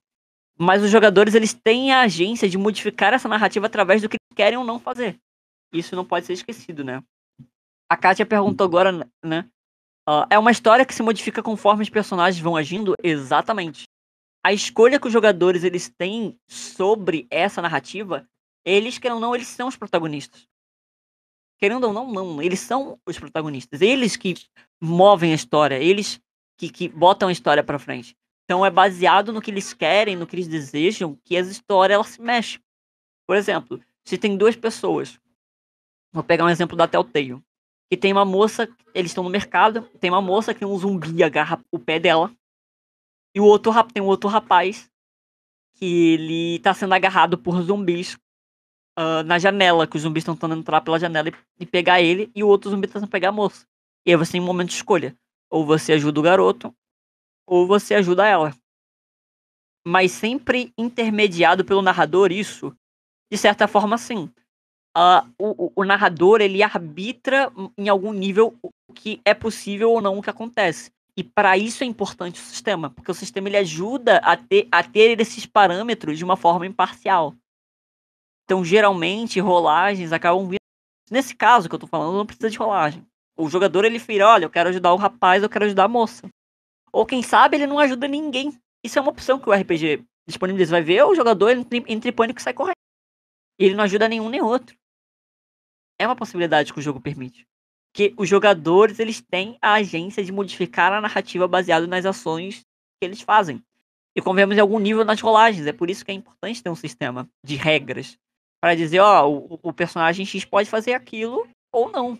[SPEAKER 1] Mas os jogadores, eles têm a agência de modificar essa narrativa através do que querem ou não fazer. Isso não pode ser esquecido, né? A Kátia perguntou agora, né? É uma história que se modifica conforme os personagens vão agindo? Exatamente. A escolha que os jogadores eles têm sobre essa narrativa, eles, querendo ou não, eles são os protagonistas. Querendo ou não, não. Eles são os protagonistas. Eles que movem a história. Eles que botam a história pra frente. Então é baseado no que eles querem, no que eles desejam, que as histórias ela se mexe. Por exemplo, se tem 2 pessoas. Vou pegar um exemplo da Telltale. Que tem uma moça, eles estão no mercado, tem uma moça que um zumbi agarra o pé dela. E tem um outro rapaz que ele tá sendo agarrado por zumbis na janela, que os zumbis estão tentando entrar pela janela e pegar ele, e o outro zumbi tá tentando pegar a moça. E aí você tem um momento de escolha. Ou você ajuda o garoto, ou você ajuda ela. Mas sempre intermediado pelo narrador, isso, de certa forma, sim. O narrador, ele arbitra em algum nível o que é possível ou não o que acontece. E para isso é importante o sistema, porque o sistema ele ajuda a ter esses parâmetros de uma forma imparcial. Então, geralmente, rolagens acabam vindo. Nesse caso que eu tô falando, não precisa de rolagem. O jogador, ele vira, olha, eu quero ajudar o rapaz, eu quero ajudar a moça. Ou quem sabe ele não ajuda ninguém. Isso é uma opção que o RPG disponibiliza. Vai ver o jogador, ele entra em pânico e sai correndo. E ele não ajuda nenhum nem outro. É uma possibilidade que o jogo permite. Que os jogadores, eles têm a agência de modificar a narrativa baseado nas ações que eles fazem. E convenhamos em algum nível nas rolagens. É por isso que é importante ter um sistema de regras. Para dizer, ó, o personagem X pode fazer aquilo ou não.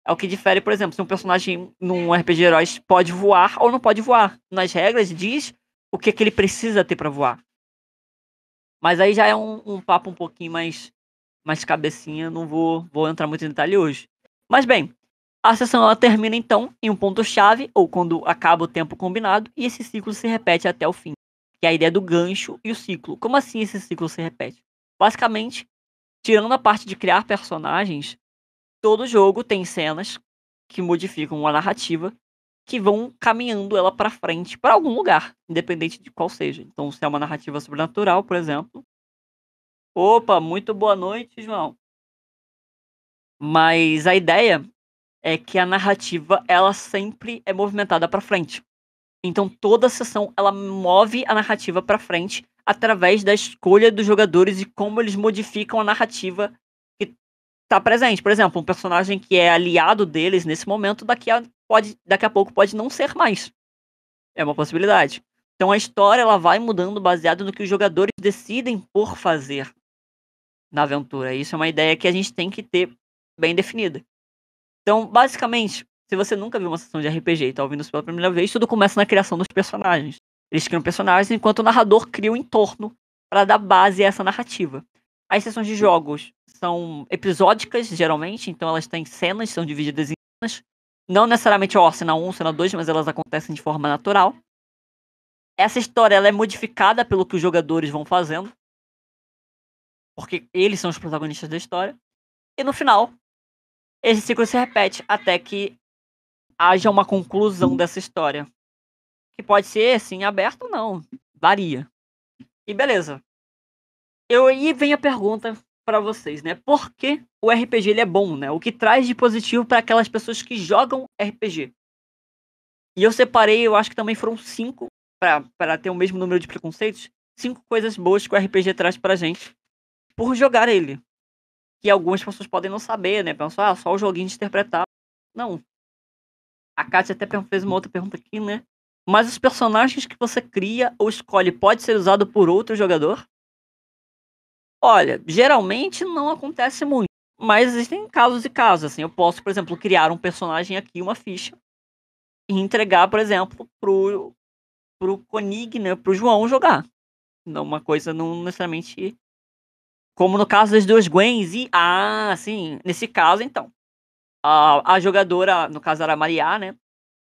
[SPEAKER 1] É o que difere, por exemplo, se um personagem num RPG Heróis pode voar ou não pode voar. Nas regras diz o que ele precisa ter para voar. Mas aí já é um papo um pouquinho mais cabecinha, não vou entrar muito em detalhe hoje. Mas bem, a sessão ela termina então em um ponto-chave, ou quando acaba o tempo combinado, e esse ciclo se repete até o fim. Que é a ideia do gancho e o ciclo. Como assim esse ciclo se repete? Basicamente, tirando a parte de criar personagens, todo jogo tem cenas que modificam a narrativa, que vão caminhando ela para frente, para algum lugar, independente de qual seja. Então, se é uma narrativa sobrenatural, por exemplo. Opa, muito boa noite, João. Mas a ideia é que a narrativa ela sempre é movimentada para frente. Então toda a sessão ela move a narrativa para frente através da escolha dos jogadores e como eles modificam a narrativa que tá presente. Por exemplo, um personagem que é aliado deles nesse momento daqui a pouco pode não ser mais. É uma possibilidade. Então a história ela vai mudando baseado no que os jogadores decidem por fazer na aventura. Isso é uma ideia que a gente tem que ter bem definida. Então, basicamente, se você nunca viu uma sessão de RPG e tá ouvindo isso pela primeira vez, tudo começa na criação dos personagens. Eles criam personagens enquanto o narrador cria o entorno para dar base a essa narrativa. As sessões de jogos são episódicas, geralmente, então elas têm cenas, são divididas em cenas. Não necessariamente, cena 1, cena 2, mas elas acontecem de forma natural. Essa história ela é modificada pelo que os jogadores vão fazendo, porque eles são os protagonistas da história. E no final, esse ciclo se repete até que haja uma conclusão dessa história. Que pode ser, sim, aberto ou não. Varia. E beleza. E vem a pergunta para vocês, né? Por que o RPG ele é bom, né? O que traz de positivo para aquelas pessoas que jogam RPG? E eu separei, eu acho que também foram 5, para ter o mesmo número de preconceitos, 5 coisas boas que o RPG traz pra gente por jogar ele. Que algumas pessoas podem não saber, né? Pensar, só o joguinho de interpretar. Não. A Kátia até fez uma outra pergunta aqui, né? Mas os personagens que você cria ou escolhe pode ser usado por outro jogador? Olha, geralmente não acontece muito. Mas existem casos e casos, assim. Eu posso, por exemplo, criar um personagem aqui, uma ficha, e entregar, por exemplo, pro Konig, né? Pro João jogar. Não, uma coisa não necessariamente... Como no caso das duas Gwens e... Ah, sim. Nesse caso, então. A jogadora, no caso era a Maria, né?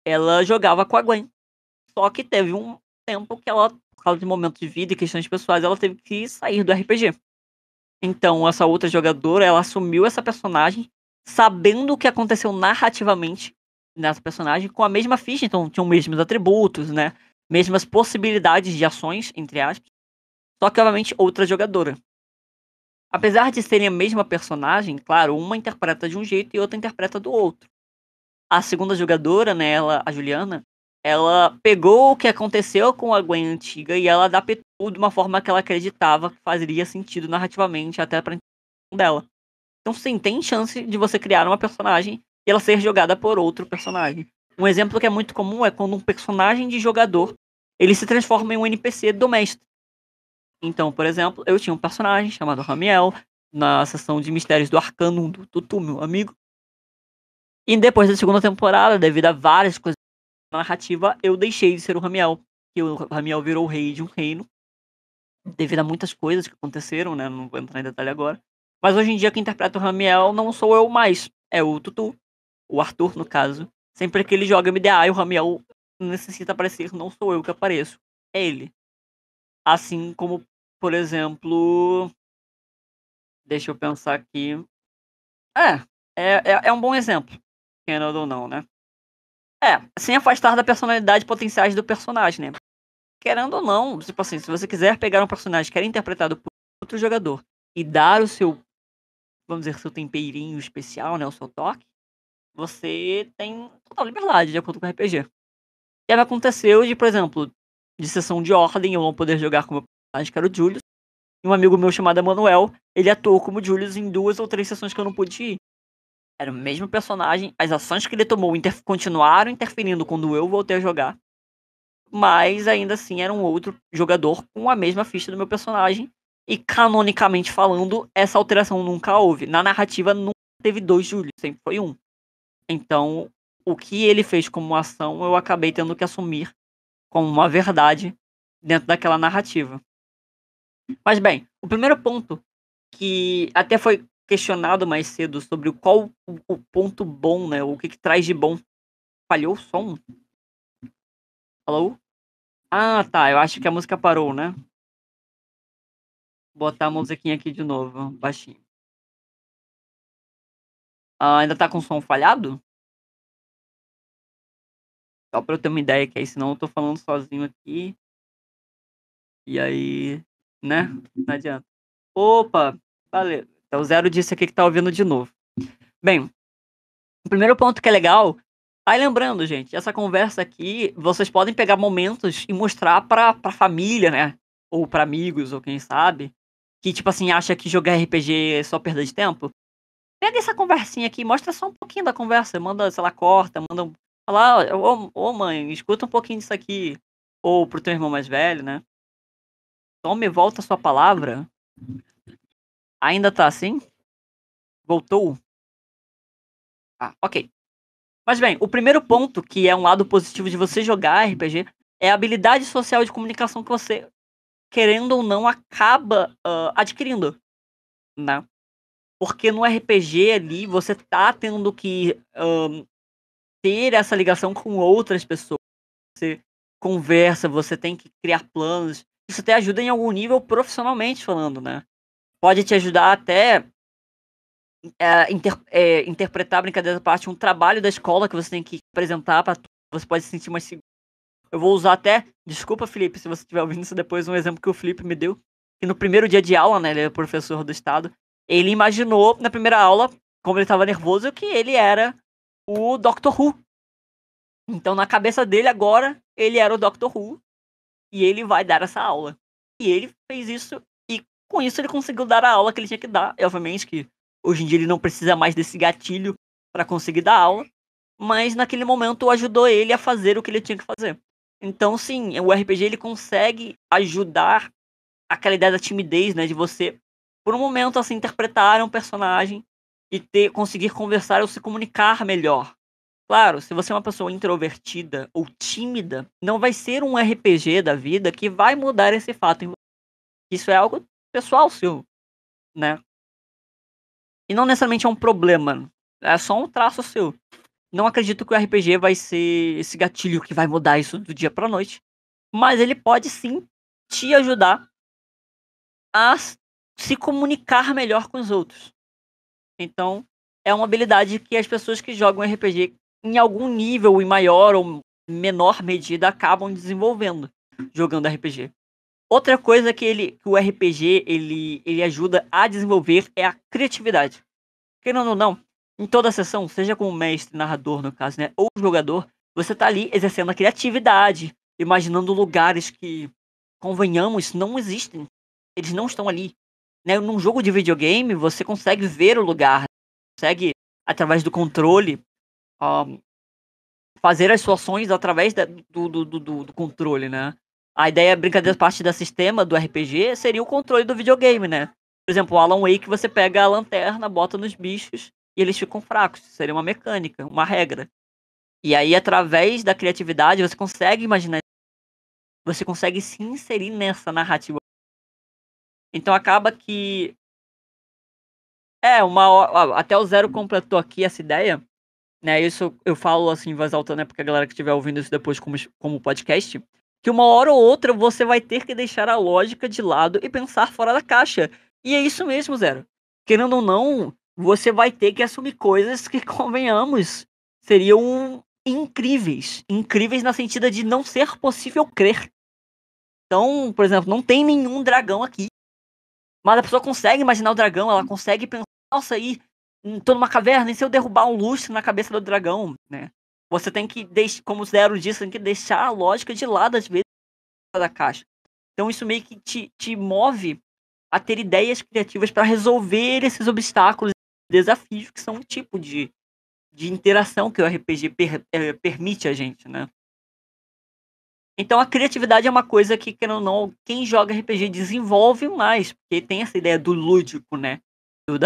[SPEAKER 1] Ela jogava com a Gwen. Só que teve um tempo que ela, por causa de momentos de vida e questões pessoais, ela teve que sair do RPG. Então, essa outra jogadora, ela assumiu essa personagem, sabendo o que aconteceu narrativamente nessa personagem, com a mesma ficha. Então, tinham os mesmos atributos, né? Mesmas possibilidades de ações, entre aspas. Só que, obviamente, outra jogadora. Apesar de serem a mesma personagem, claro, uma interpreta de um jeito e outra interpreta do outro. A segunda jogadora, né, a Juliana, ela pegou o que aconteceu com a Gwen antiga e ela adaptou de uma forma que ela acreditava que faria sentido narrativamente até pra intenção dela. Então sim, tem chance de você criar uma personagem e ela ser jogada por outro personagem. Um exemplo que é muito comum é quando um personagem de jogador ele se transforma em um NPC do mestre. Então, por exemplo, eu tinha um personagem chamado Ramiel na sessão de Mistérios do Arcano do Tutu, meu amigo. E depois da segunda temporada, devido a várias coisas na narrativa, eu deixei de ser o Ramiel. Que o Ramiel virou o rei de um reino. Devido a muitas coisas que aconteceram, né? Não vou entrar em detalhe agora. Mas hoje em dia quem interpreta o Ramiel não sou eu mais. É o Tutu. O Arthur, no caso. Sempre que ele joga MDA e o Ramiel necessita aparecer, não sou eu que apareço. É ele. Assim como, por exemplo... Deixa eu pensar aqui. É um bom exemplo. Querendo ou não, né? Sem afastar da personalidade potenciais do personagem, né? Querendo ou não, tipo assim, se você quiser pegar um personagem que era interpretado por outro jogador e dar o seu vamos dizer, seu temperinho especial, né, o seu toque, você tem total liberdade de acordo com o RPG. E aí aconteceu de, por exemplo, de sessão de ordem, eu não poder jogar com o meu personagem, que era o Julius, e um amigo meu chamado Emanuel, ele atuou como Julius em 2 ou 3 sessões que eu não pude ir. Era o mesmo personagem, as ações que ele tomou continuaram interferindo quando eu voltei a jogar, mas ainda assim era um outro jogador com a mesma ficha do meu personagem, e canonicamente falando, essa alteração nunca houve. Na narrativa nunca teve 2 Julius, sempre foi um. Então, o que ele fez como ação, eu acabei tendo que assumir como uma verdade dentro daquela narrativa. Mas bem, o primeiro ponto, que até foi questionado mais cedo sobre qual o ponto bom, né? O que traz de bom. Falhou o som? Alô? Ah, tá. Eu acho que a música parou, né? Vou botar a musiquinha aqui de novo, baixinho. Ainda tá com som falhado? Só pra eu ter uma ideia, que aí senão eu tô falando sozinho aqui. E aí, né? Não adianta. Opa, valeu. Então o Zero disse aqui que tá ouvindo de novo. Bem, o primeiro ponto que é legal. Aí lembrando, gente, essa conversa aqui, vocês podem pegar momentos e mostrar pra família, né? Ou pra amigos, ou quem sabe, que tipo assim, acha que jogar RPG é só perda de tempo. Pega essa conversinha aqui, mostra só um pouquinho da conversa, manda, sei lá, corta, manda. Fala, ô mãe, escuta um pouquinho disso aqui. Ou pro teu irmão mais velho, né? Tome volta a sua palavra. Ainda tá assim? Voltou? Ah, ok. Mas bem, o primeiro ponto, que é um lado positivo de você jogar RPG, é a habilidade social de comunicação que você, querendo ou não, acaba adquirindo, né? Porque no RPG ali, você tá tendo que ter essa ligação com outras pessoas. Você conversa, você tem que criar planos. Isso até ajuda em algum nível profissionalmente falando, né? Pode te ajudar até interpretar, brincadeira à parte, um trabalho da escola que você tem que apresentar para você pode se sentir mais seguro. Eu vou usar até, desculpa, Felipe, se você estiver ouvindo isso depois, um exemplo que o Felipe me deu, que no primeiro dia de aula, né, ele é professor do estado, ele imaginou na primeira aula, como ele estava nervoso, que ele era o Doctor Who. Então, na cabeça dele agora, ele era o Doctor Who e ele vai dar essa aula. E ele fez isso e com isso ele conseguiu dar a aula que ele tinha que dar. E, obviamente que hoje em dia ele não precisa mais desse gatilho para conseguir dar aula, mas naquele momento ajudou ele a fazer o que ele tinha que fazer. Então, sim, o RPG ele consegue ajudar aquela ideia da timidez, né, de você por um momento assim interpretar um personagem e conseguir conversar ou se comunicar melhor. Claro, se você é uma pessoa introvertida ou tímida, não vai ser um RPG da vida que vai mudar esse fato em você. Isso é algo pessoal seu, né? E não necessariamente é um problema, é só um traço seu. Não acredito que o RPG vai ser esse gatilho que vai mudar isso do dia pra noite, mas ele pode sim te ajudar a se comunicar melhor com os outros. Então, é uma habilidade que as pessoas que jogam RPG em algum nível, em maior ou menor medida, acabam desenvolvendo jogando RPG. Outra coisa que o RPG ele ajuda a desenvolver é a criatividade. Querendo ou não, em toda a sessão, seja como mestre, narrador no caso, né, ou jogador, você tá ali exercendo a criatividade, imaginando lugares que, convenhamos, não existem. Eles não estão ali. Né? Num jogo de videogame, você consegue ver o lugar, consegue, através do controle, fazer as suas ações através do controle, né? A ideia, brincadeira parte da sistema do RPG, seria o controle do videogame, né? Por exemplo, o Alan Wake, você pega a lanterna, bota nos bichos e eles ficam fracos. Seria uma mecânica, uma regra. E aí, através da criatividade, você consegue imaginar, você consegue se inserir nessa narrativa. Então acaba que até o Zero completou aqui essa ideia, né? Isso eu falo assim em voz alta, né? Porque a galera que estiver ouvindo isso depois como podcast, que uma hora ou outra você vai ter que deixar a lógica de lado e pensar fora da caixa. E é isso mesmo, Zero. Querendo ou não, você vai ter que assumir coisas que, convenhamos, seriam incríveis. Incríveis na sentido de não ser possível crer. Então, por exemplo, não tem nenhum dragão aqui. Mas a pessoa consegue imaginar o dragão, ela consegue pensar nossa, e tô numa caverna, e se eu derrubar um lustre na cabeça do dragão, né? Você tem que, como o Zero disse, tem que deixar a lógica de lado, às vezes, da caixa. Então isso meio que te move a ter ideias criativas para resolver esses obstáculos, desafios, que são um tipo de interação que o RPG permite a gente, né? Então a criatividade é uma coisa que, querendo ou não, quem joga RPG desenvolve mais, porque tem essa ideia do lúdico, né?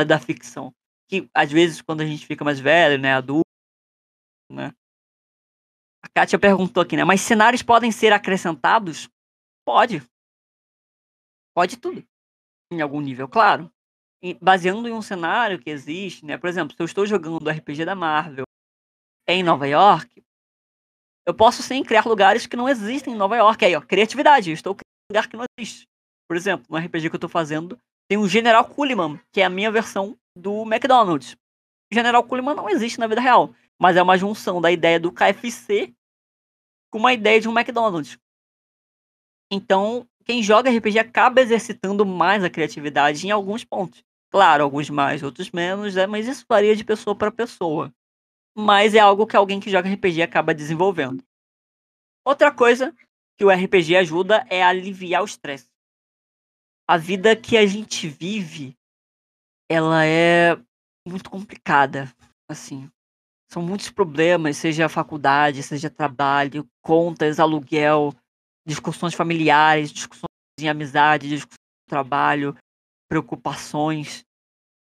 [SPEAKER 1] Da ficção. Que às vezes, quando a gente fica mais velho, né? Adulto, né? A Kátia perguntou aqui, né? Mas cenários podem ser acrescentados? Pode. Pode tudo. Em algum nível, claro. Baseando em um cenário que existe, né? Por exemplo, se eu estou jogando o RPG da Marvel em Nova York, eu posso sim criar lugares que não existem em Nova York. Aí, ó, criatividade. Eu estou criando um lugar que não existe. Por exemplo, no RPG que eu estou fazendo, tem o General Kuliman, que é a minha versão do McDonald's. O General Kuliman não existe na vida real, mas é uma junção da ideia do KFC com uma ideia de um McDonald's. Então, quem joga RPG acaba exercitando mais a criatividade em alguns pontos. Claro, alguns mais, outros menos, mas isso varia de pessoa para pessoa. Mas é algo que alguém que joga RPG acaba desenvolvendo. Outra coisa que o RPG ajuda é a aliviar o estresse. A vida que a gente vive, ela é muito complicada, assim. São muitos problemas, seja faculdade, seja trabalho, contas, aluguel, discussões familiares, discussões em amizade, discussões de trabalho, preocupações.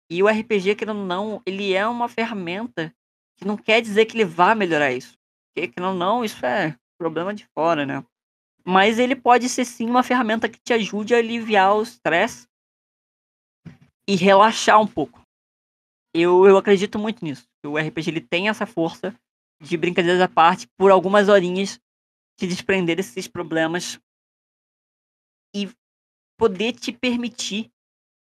[SPEAKER 1] E o RPG, querendo ou não, ele é uma ferramenta que não quer dizer que ele vá melhorar isso. Porque, querendo ou não, isso é problema de fora, né? Mas ele pode ser sim uma ferramenta que te ajude a aliviar o estresse e relaxar um pouco. Eu acredito muito nisso. O RPG ele tem essa força de, brincadeiras à parte, por algumas horinhas te desprender desses problemas e poder te permitir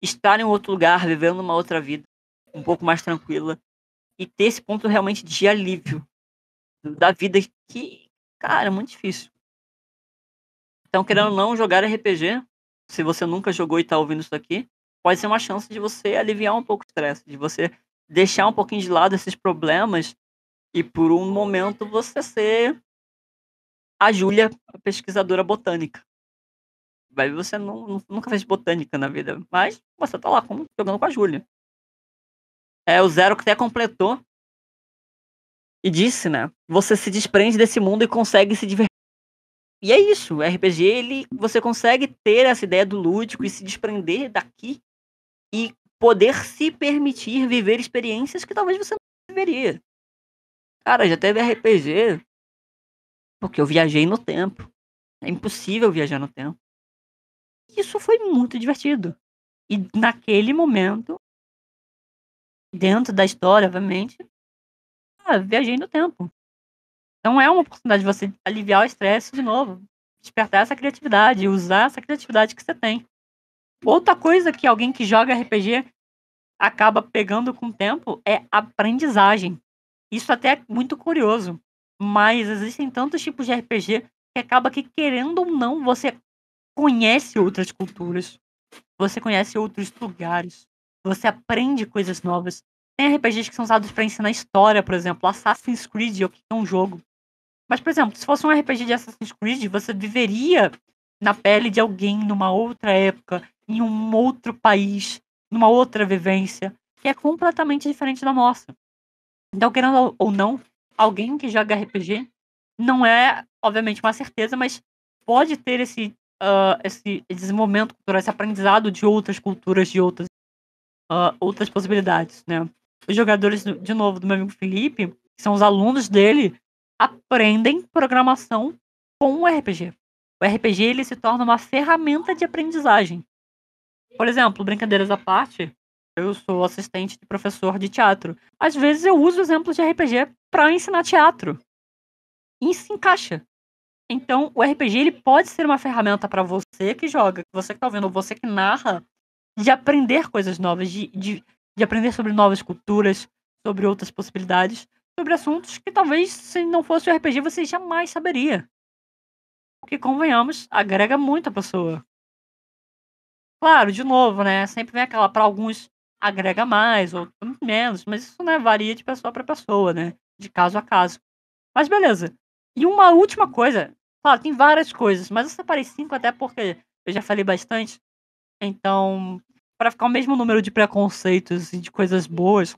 [SPEAKER 1] estar em outro lugar, vivendo uma outra vida um pouco mais tranquila e ter esse ponto realmente de alívio da vida que, cara, é muito difícil. Então, querendo ou não, jogar RPG, se você nunca jogou e tá ouvindo isso aqui, pode ser uma chance de você aliviar um pouco o estresse, de você deixar um pouquinho de lado esses problemas e por um momento você ser a Júlia, a pesquisadora botânica. Vai, você nunca fez botânica na vida, mas você tá lá jogando com a Júlia. É o Zero que até completou e disse, né? Você se desprende desse mundo e consegue se divertir. E é isso, o RPG, você consegue ter essa ideia do lúdico e se desprender daqui e poder se permitir viver experiências que talvez você não viveria. Cara, já teve RPG porque eu viajei no tempo. É impossível viajar no tempo. Isso foi muito divertido. E naquele momento, dentro da história, obviamente, viajei no tempo. Então é uma oportunidade de você aliviar o estresse de novo, despertar essa criatividade, usar essa criatividade que você tem. Outra coisa que alguém que joga RPG acaba pegando com o tempo é aprendizagem. Isso até é muito curioso, mas existem tantos tipos de RPG que acaba que, querendo ou não, você conhece outras culturas, você conhece outros lugares, você aprende coisas novas. Tem RPGs que são usados para ensinar história, por exemplo, Assassin's Creed, que é um jogo. Mas, por exemplo, se fosse um RPG de Assassin's Creed, você viveria na pele de alguém numa outra época, em um outro país, numa outra vivência, que é completamente diferente da nossa. Então, querendo ou não, alguém que joga RPG não é, obviamente, uma certeza, mas pode ter esse desenvolvimento cultural, esse aprendizado de outras culturas, de outras possibilidades, né? Os jogadores, de novo, do meu amigo Felipe, que são os alunos dele, aprendem programação com o RPG. O RPG ele se torna uma ferramenta de aprendizagem. Por exemplo, brincadeiras à parte, eu sou assistente de professor de teatro. Às vezes eu uso exemplos de RPG para ensinar teatro. E se encaixa. Então, o RPG ele pode ser uma ferramenta para você que joga, você que tá ouvindo, ou você que narra, de aprender coisas novas, de aprender sobre novas culturas, sobre outras possibilidades, sobre assuntos que talvez, se não fosse o RPG, você jamais saberia. Porque, convenhamos, agrega muito a pessoa. Claro, de novo, né? Sempre vem aquela, para alguns, agrega mais, outro menos, mas isso, né, varia de pessoa para pessoa, né, de caso a caso. Mas beleza. E uma última coisa, claro, tem várias coisas, mas eu separei 5 até porque eu já falei bastante, então, para ficar o mesmo número de preconceitos e de coisas boas,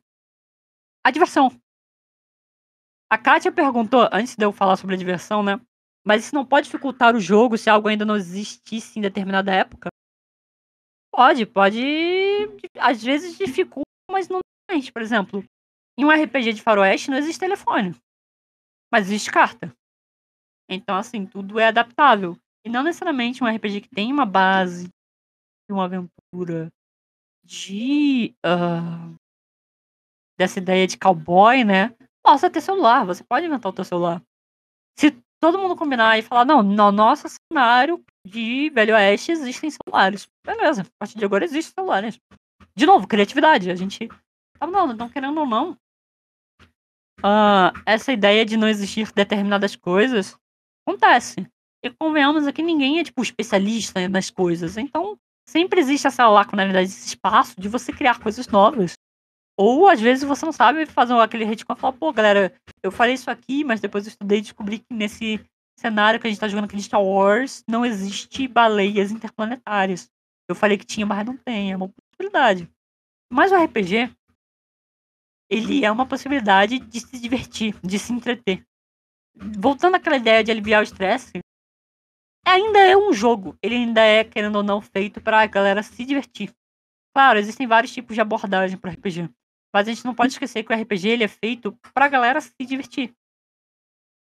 [SPEAKER 1] a diversão. A Kátia perguntou, antes de eu falar sobre a diversão, né, mas isso não pode dificultar o jogo se algo ainda não existisse em determinada época? Pode, às vezes dificulta, mas não necessariamente. Por exemplo, em um RPG de faroeste não existe telefone, mas existe carta. Então, assim, tudo é adaptável. E não necessariamente um RPG que tem uma base de uma aventura de, dessa ideia de cowboy, né, possa ter celular, você pode inventar o teu celular. Se todo mundo combinar e falar: "Não, no nosso cenário de Velho Oeste existem celulares", beleza, a partir de agora existem celulares. De novo, criatividade, a gente não querendo ou não, essa ideia de não existir determinadas coisas acontece. E convenhamos aqui, ninguém é, tipo, especialista nas coisas, então sempre existe essa lacunaridade, esse espaço de você criar coisas novas. Ou às vezes você não sabe fazer aquele retcon e falar: "Pô, galera, eu falei isso aqui, mas depois eu estudei e descobri que nesse cenário que a gente tá jogando aqui de Star Wars não existe baleias interplanetárias. Eu falei que tinha, mas não tem", é uma possibilidade. Mas o RPG, ele é uma possibilidade de se divertir, de se entreter. Voltando àquela ideia de aliviar o estresse, ainda é um jogo. Ele ainda é, querendo ou não, feito pra galera se divertir. Claro, existem vários tipos de abordagem para RPG, mas a gente não pode esquecer que o RPG ele é feito pra galera se divertir.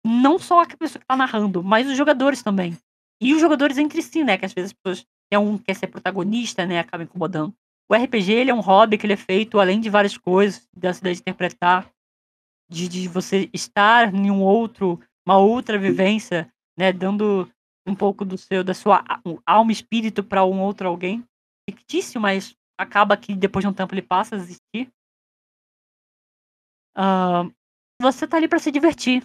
[SPEAKER 1] Não só a pessoa que tá narrando, mas os jogadores também. E os jogadores entre si, né, que às vezes as pessoas tem um que quer ser protagonista, né, acaba incomodando. O RPG ele é um hobby que ele é feito além de várias coisas, dessa ideia de interpretar, de você estar em uma outra vivência, né, dando um pouco da sua alma e espírito para um outro alguém fictício, mas acaba que depois de um tempo ele passa a existir. Hã, você tá ali pra se divertir.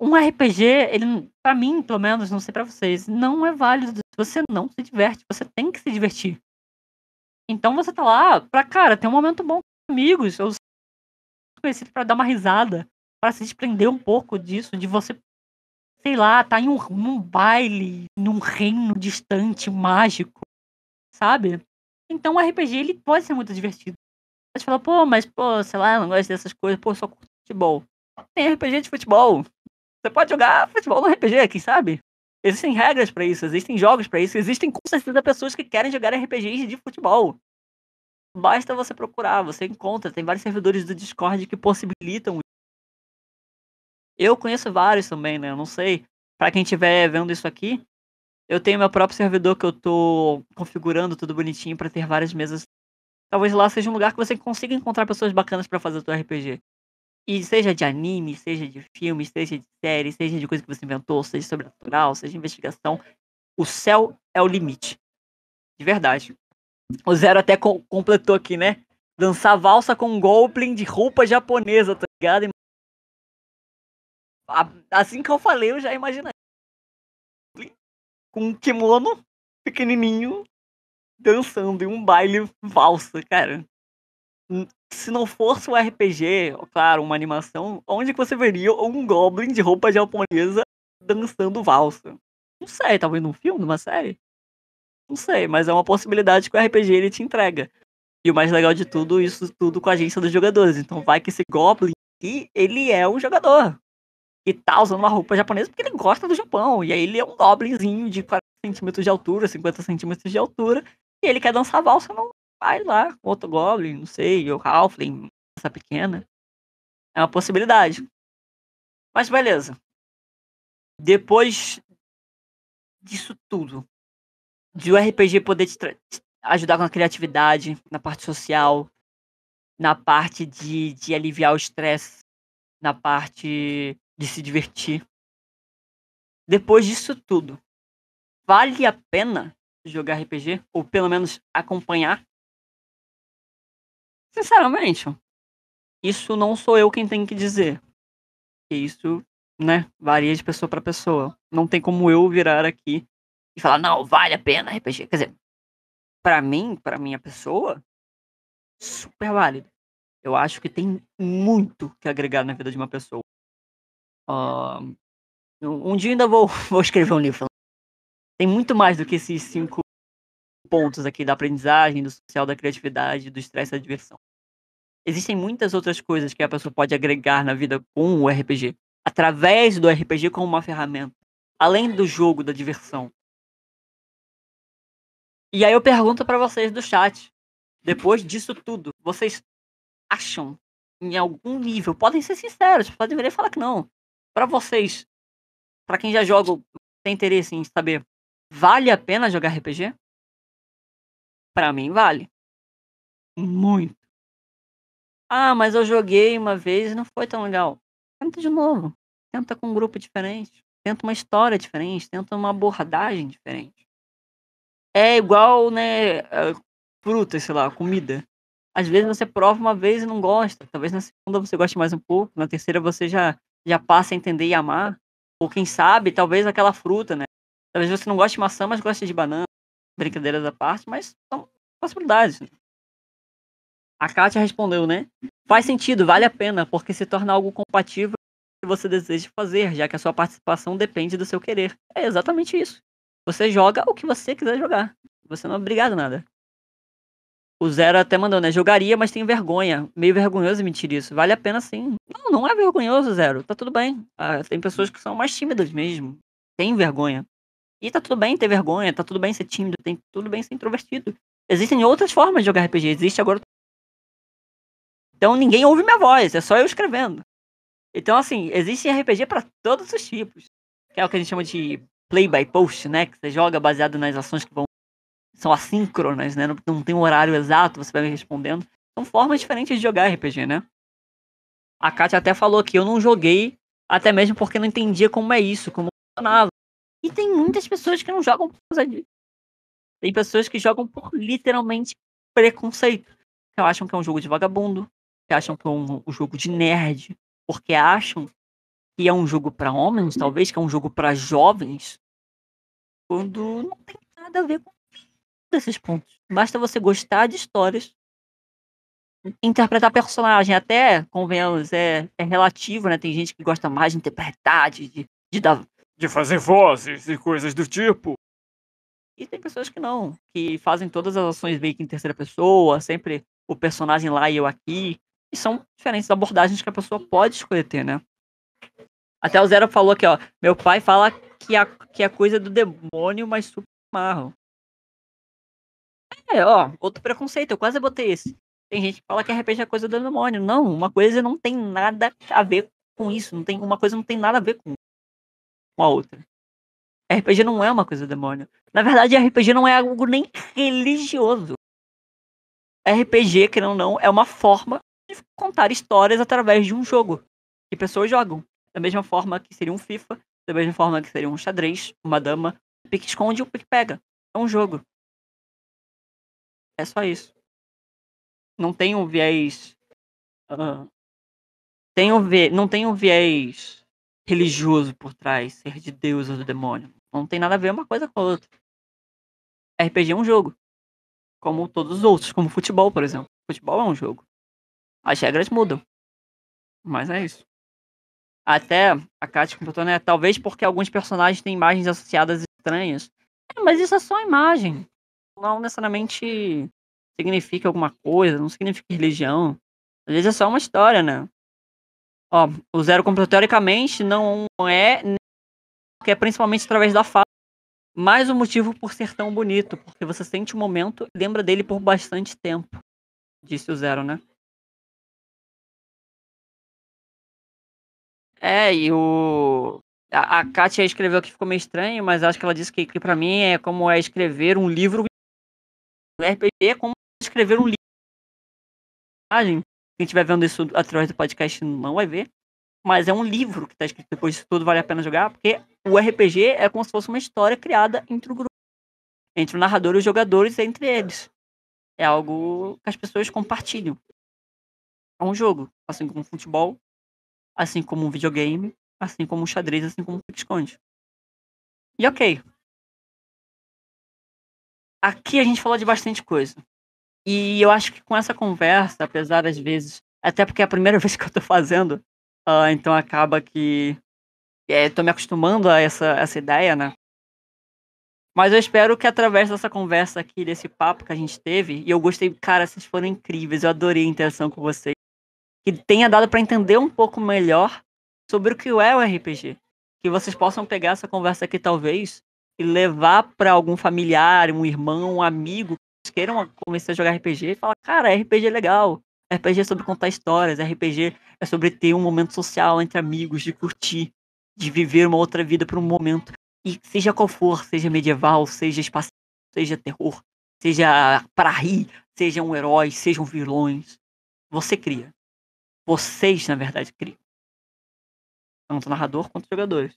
[SPEAKER 1] Um RPG, ele pra mim, pelo menos, não sei pra vocês, não é válido se você não se diverte, você tem que se divertir. Então você tá lá pra, cara, ter um momento bom com amigos, ou conhecido pra dar uma risada, pra se desprender um pouco disso, de você, sei lá, tá em num baile, num reino distante, mágico, sabe. Então o RPG ele pode ser muito divertido. Pode falar: "Pô, mas, pô, sei lá, eu não gosto dessas coisas, pô, só curto futebol". Tem RPG de futebol. Você pode jogar futebol no RPG, quem sabe? Existem regras pra isso, existem jogos pra isso, existem com certeza pessoas que querem jogar RPGs de futebol. Basta você procurar, você encontra, tem vários servidores do Discord que possibilitam. Eu conheço vários também, né, eu não sei, pra quem estiver vendo isso aqui, eu tenho meu próprio servidor que eu tô configurando tudo bonitinho pra ter várias mesas. Talvez lá seja um lugar que você consiga encontrar pessoas bacanas pra fazer o teu RPG. E seja de anime, seja de filme, seja de série, seja de coisa que você inventou, seja sobrenatural, seja investigação, o céu é o limite, de verdade. O Zero até completou aqui, né, dançar valsa com um goblin de roupa japonesa, tá ligado? Assim que eu falei, eu já imaginei. Com um kimono pequenininho, dançando em um baile valsa, cara. Se não fosse o RPG, claro, uma animação, onde que você veria um goblin de roupa japonesa dançando valsa? Não sei, talvez num filme, numa série? Não sei, mas é uma possibilidade que o RPG ele te entrega. E o mais legal de tudo, isso tudo com a agência dos jogadores. Então vai que esse goblin aqui, ele é um jogador. E tá usando uma roupa japonesa porque ele gosta do Japão. E aí ele é um goblinzinho de 40 centímetros de altura, 50 centímetros de altura. E ele quer dançar valsa, não vai lá com outro goblin, não sei, ou halfling, essa pequena. É uma possibilidade. Mas beleza. Depois disso tudo, de o RPG poder te ajudar com a criatividade, na parte social, na parte de aliviar o estresse, na parte de se divertir. Depois disso tudo, vale a pena jogar RPG? Ou pelo menos acompanhar? Sinceramente, isso não sou eu quem tem que dizer. Que isso, né, varia de pessoa pra pessoa. Não tem como eu virar aqui e falar: "Não, vale a pena RPG". Quer dizer, pra mim, pra minha pessoa, super válido. Eu acho que tem muito que agregar na vida de uma pessoa. Hã, um dia ainda vou vou escrever um livro. Tem muito mais do que esses 5 pontos aqui da aprendizagem, do social, da criatividade, do estresse e da diversão. Existem muitas outras coisas que a pessoa pode agregar na vida com o RPG, através do RPG como uma ferramenta, além do jogo, da diversão. E aí eu pergunto pra vocês do chat, depois disso tudo, vocês acham, em algum nível, podem ser sinceros, podem virar e falar que não, pra vocês, pra quem já joga ou tem interesse em saber, vale a pena jogar RPG? Pra mim vale, muito. "Ah, mas eu joguei uma vez e não foi tão legal". Tenta de novo, tenta com um grupo diferente, tenta uma história diferente, tenta uma abordagem diferente. É igual, né, frutas, sei lá, comida. Às vezes você prova uma vez e não gosta, talvez na segunda você goste mais um pouco, na terceira você já passa a entender e amar, ou quem sabe, talvez aquela fruta, né, talvez você não goste de maçã, mas goste de banana, brincadeiras à parte, mas são possibilidades. A Kátia respondeu, né: "Faz sentido, vale a pena, porque se torna algo compatível com o que você deseja fazer, já que a sua participação depende do seu querer". É exatamente isso. Você joga o que você quiser jogar. Você não é obrigado a nada. O Zero até mandou, né: "Jogaria, mas tenho vergonha. Meio vergonhoso admitir isso. Vale a pena sim". Não, não é vergonhoso, Zero, tá tudo bem. Tem pessoas que são mais tímidas mesmo, têm vergonha. E tá tudo bem ter vergonha, tá tudo bem ser tímido, tem tudo bem ser introvertido. Existem outras formas de jogar RPG, existe agora, então ninguém ouve minha voz, é só eu escrevendo. Então, assim, existe RPG pra todos os tipos, que é o que a gente chama de play by post, né, que você joga baseado nas ações que são assíncronas, né, não tem um horário exato, você vai respondendo. São formas diferentes de jogar RPG, né. A Kátia até falou que eu não joguei, até mesmo porque não entendia como é isso, como funcionava. E tem muitas pessoas que não jogam por causa disso. Tem pessoas que jogam por literalmente preconceito, que acham que é um jogo de vagabundo, que acham que é um jogo de nerd, porque acham que é um jogo pra homens, talvez, que é um jogo pra jovens, quando não tem nada a ver com esses pontos. Basta você gostar de histórias, interpretar personagem, até, convenhamos, é relativo, né, tem gente que gosta mais de interpretar, de dar, de fazer vozes e coisas do tipo. E tem pessoas que não, que fazem todas as ações meio que em terceira pessoa, sempre o personagem lá e eu aqui. E são diferentes abordagens que a pessoa pode escolher ter, né. Até o Zero falou aqui, ó: "Meu pai fala que é coisa do demônio, mas super amarro". É, ó, outro preconceito, eu quase botei esse. Tem gente que fala que RPG é coisa do demônio. Não, uma coisa não tem nada a ver com isso, não tem uma coisa não tem nada a ver com a outra. RPG não é uma coisa do demônio. Na verdade, RPG não é algo nem religioso. RPG, querendo ou não, é uma forma de contar histórias através de um jogo, que pessoas jogam. Da mesma forma que seria um FIFA, da mesma forma que seria um xadrez, uma dama, um pique-esconde e um pique-pega. É um jogo, é só isso. Não tem um viés, hã, não tem um viés religioso por trás, ser de Deus ou do demônio. Não tem nada a ver uma coisa com a outra. RPG é um jogo, como todos os outros, como futebol, por exemplo. Futebol é um jogo. As regras mudam, mas é isso. Até a Kátia completou, né, talvez porque alguns personagens têm imagens associadas estranhas. É, mas isso é só imagem, não necessariamente significa alguma coisa, não significa religião. Às vezes é só uma história, né. Ó, o Zero completou, teoricamente não é, porque é principalmente através da fala, mas o motivo por ser tão bonito, porque você sente o momento e lembra dele por bastante tempo, disse o Zero, né. É, e o a Kátia escreveu que ficou meio estranho, mas acho que ela disse que pra mim é como é escrever um livro. O RPG é como escrever um livro. Quem estiver vendo isso através do podcast não vai ver, mas é um livro que tá escrito depois disso tudo, vale a pena jogar, porque o RPG é como se fosse uma história criada entre o grupo, entre o narrador e os jogadores, entre eles. É algo que as pessoas compartilham. É um jogo, assim como um futebol, assim como um videogame, assim como um xadrez, assim como um pique-esconde. E ok, aqui a gente falou de bastante coisa. E eu acho que com essa conversa, apesar das vezes, até porque é a primeira vez que eu tô fazendo, então acaba que tô me acostumando a essa ideia, né? Mas eu espero que através dessa conversa aqui, desse papo que a gente teve, e eu gostei, cara, vocês foram incríveis, eu adorei a interação com vocês, que tenha dado pra entender um pouco melhor sobre o que é o RPG. Que vocês possam pegar essa conversa aqui, talvez, e levar pra algum familiar, um irmão, um amigo, que queiram começar a jogar RPG e falar, cara, RPG é legal. RPG é sobre contar histórias, RPG é sobre ter um momento social entre amigos, de curtir, de viver uma outra vida por um momento. E seja qual for, seja medieval, seja espacial, seja terror, seja para rir, seja um herói, sejam vilões, você cria. Vocês, na verdade, criam. Tanto o narrador quanto os jogadores.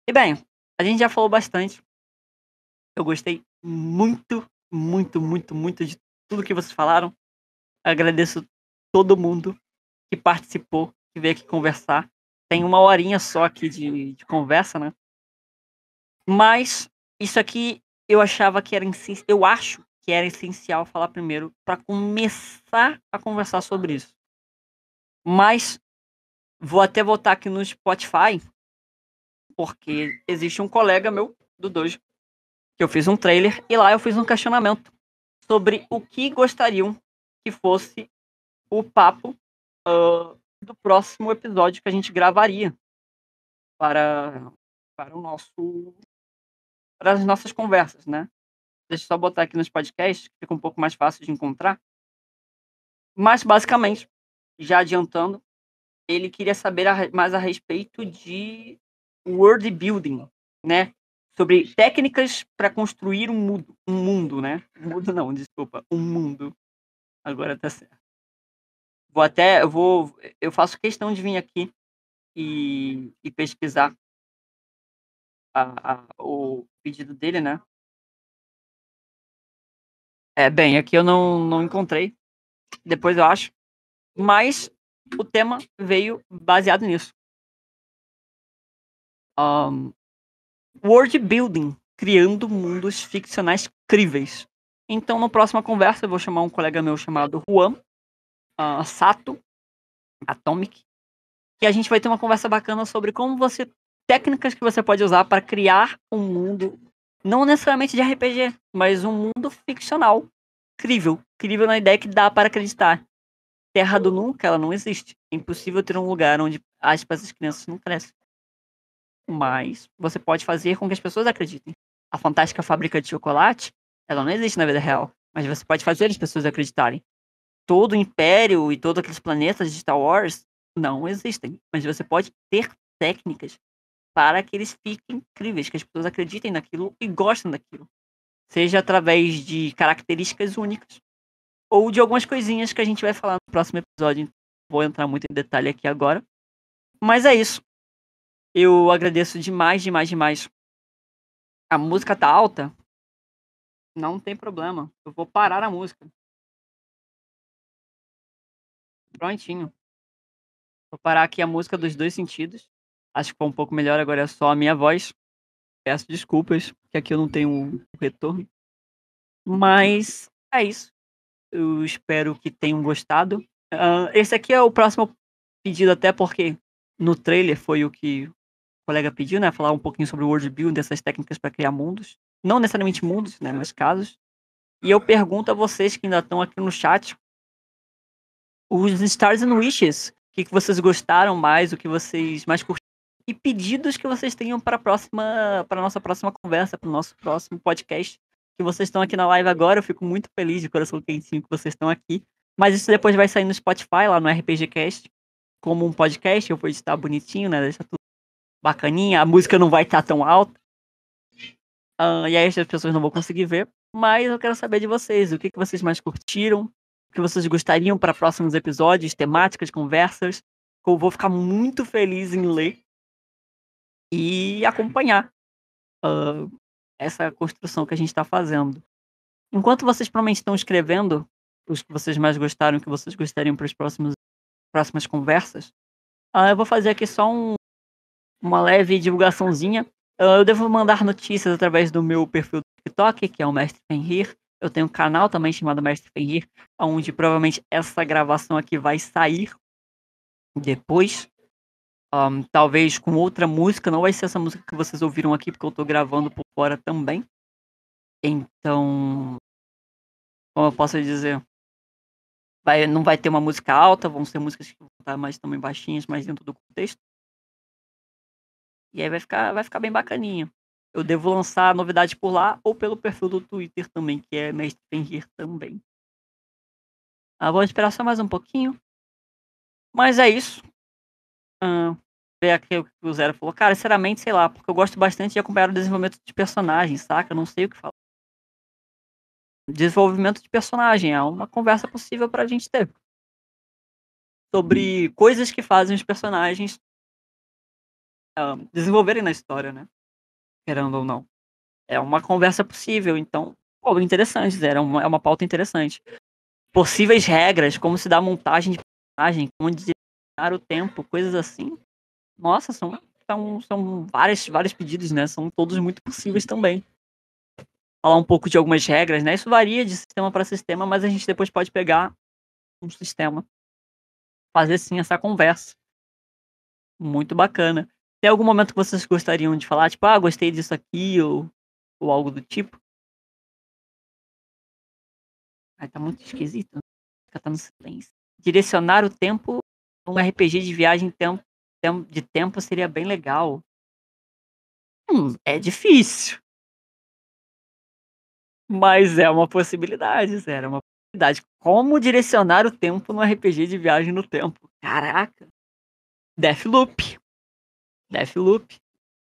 [SPEAKER 1] E bem, a gente já falou bastante. Eu gostei muito, muito, muito, muito de tudo que vocês falaram. Agradeço todo mundo que participou, que veio aqui conversar. Tem uma horinha só aqui de conversa, né? Mas isso aqui eu achava que era eu acho que era essencial falar primeiro para começar a conversar sobre isso. Mas vou até voltar aqui no Spotify, porque existe um colega meu do Dojo que eu fiz um trailer e lá eu fiz um questionamento sobre o que gostariam que fosse o papo do próximo episódio que a gente gravaria para para o nosso para as nossas conversas, né? Deixa eu só botar aqui nos podcasts, que fica um pouco mais fácil de encontrar. Mas, basicamente, já adiantando, ele queria saber mais a respeito de world building, né? Sobre técnicas para construir um mundo, né? Um mundo não, desculpa, um mundo. Agora tá certo. Eu faço questão de vir aqui e pesquisar o pedido dele, né? Bem, aqui eu não encontrei. Depois eu acho. Mas o tema veio baseado nisso. World building, criando mundos ficcionais críveis. Então, na próxima conversa, eu vou chamar um colega meu chamado Juan Sato, Atomic, que a gente vai ter uma conversa bacana sobre como técnicas que você pode usar para criar um mundo, não necessariamente de RPG, mas um mundo ficcional, crível na ideia que dá para acreditar. Terra do Nunca, ela não existe. É impossível ter um lugar onde, aspas, as crianças não crescem. Mas você pode fazer com que as pessoas acreditem. A fantástica fábrica de chocolate, ela não existe na vida real, mas você pode fazer as pessoas acreditarem. Todo o Império e todos aqueles planetas de Star Wars não existem, mas você pode ter técnicas para que eles fiquem incríveis, que as pessoas acreditem naquilo e gostem daquilo. Seja através de características únicas ou de algumas coisinhas que a gente vai falar no próximo episódio. Não vou entrar muito em detalhe aqui agora. Mas é isso. Eu agradeço demais, demais, demais. A música tá alta? Não tem problema. Eu vou parar a música. Prontinho. Vou parar aqui a música dos dois sentidos. Acho que foi um pouco melhor, agora é só a minha voz. Peço desculpas, que aqui eu não tenho um retorno. Mas é isso. Eu espero que tenham gostado. Esse aqui é o próximo pedido, até porque no trailer foi o que o colega pediu, né? Falar um pouquinho sobre o world building, dessas técnicas para criar mundos. Não necessariamente mundos, né? Mas casos. E eu pergunto a vocês que ainda estão aqui no chat, os Stars and Wishes, o que vocês gostaram mais, o que vocês mais curtiram, e pedidos que vocês tenham para a nossa próxima conversa, para o nosso próximo podcast, que vocês estão aqui na live agora, eu fico muito feliz, de coração quentinho que vocês estão aqui, mas isso depois vai sair no Spotify, lá no RPG Cast, como um podcast, eu vou editar bonitinho, né, deixar tudo bacaninha, a música não vai estar tão alta, e aí as pessoas não vão conseguir ver, mas eu quero saber de vocês, o que vocês mais curtiram, o que vocês gostariam para próximos episódios, temáticas, conversas. Eu vou ficar muito feliz em ler e acompanhar essa construção que a gente está fazendo. Enquanto vocês provavelmente estão escrevendo os que vocês mais gostaram, o que vocês gostariam para as próximas conversas, eu vou fazer aqui só uma leve divulgaçãozinha. Eu devo mandar notícias através do meu perfil do TikTok, que é o Mestre Fenrir. Eu tenho um canal também chamado Mestre Fenrir, onde provavelmente essa gravação aqui vai sair depois. Talvez com outra música, não vai ser essa música que vocês ouviram aqui, porque eu tô gravando por fora também. Então, como eu posso dizer, não vai ter uma música alta, vão ser músicas que vão estar mais também baixinhas, mais dentro do contexto. E aí vai ficar bem bacaninha. Eu devo lançar a novidade por lá ou pelo perfil do Twitter também, que é Mestre Fenrir também. Vou esperar só mais um pouquinho. Mas é isso. Ver aqui o que o Zero falou. Cara, sinceramente, sei lá, porque eu gosto bastante de acompanhar o desenvolvimento de personagens, saca? Eu não sei o que falar. Desenvolvimento de personagem é uma conversa possível pra gente ter. Sobre coisas que fazem os personagens desenvolverem na história, né? Querendo ou não. É uma conversa possível, então, pô, interessante, Zero. É uma pauta interessante. Possíveis regras, como se dá a montagem de personagem, como designar o tempo, coisas assim. Nossa, são vários pedidos, né? São todos muito possíveis também. Falar um pouco de algumas regras, né? Isso varia de sistema para sistema, mas a gente depois pode pegar um sistema, fazer sim essa conversa. Muito bacana. Tem algum momento que vocês gostariam de falar, tipo, gostei disso aqui, ou algo do tipo? Ai, tá muito esquisito. Tá no silêncio. Direcionar o tempo num RPG de viagem de tempo seria bem legal. É difícil, mas é uma possibilidade, Zé, é uma possibilidade. Como direcionar o tempo num RPG de viagem no tempo? Caraca! Deathloop. Deathloop.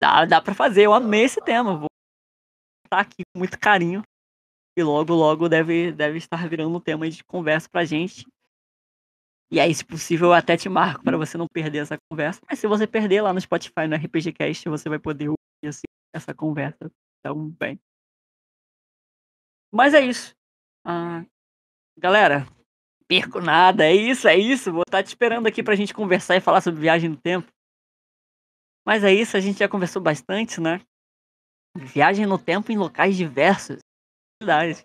[SPEAKER 1] Dá pra fazer, eu amei esse tema, vou botar aqui com muito carinho. E logo deve estar virando um tema de conversa pra gente. E aí, se possível, eu até te marco para você não perder essa conversa. Mas se você perder lá no Spotify, no RPG Cast, você vai poder ouvir assim, essa conversa também. Mas é isso. Ah, galera, perco nada. É isso. Vou estar te esperando aqui pra gente conversar e falar sobre viagem no tempo. Mas é isso, a gente já conversou bastante, né? Viagem no tempo em locais diversos. Verdade.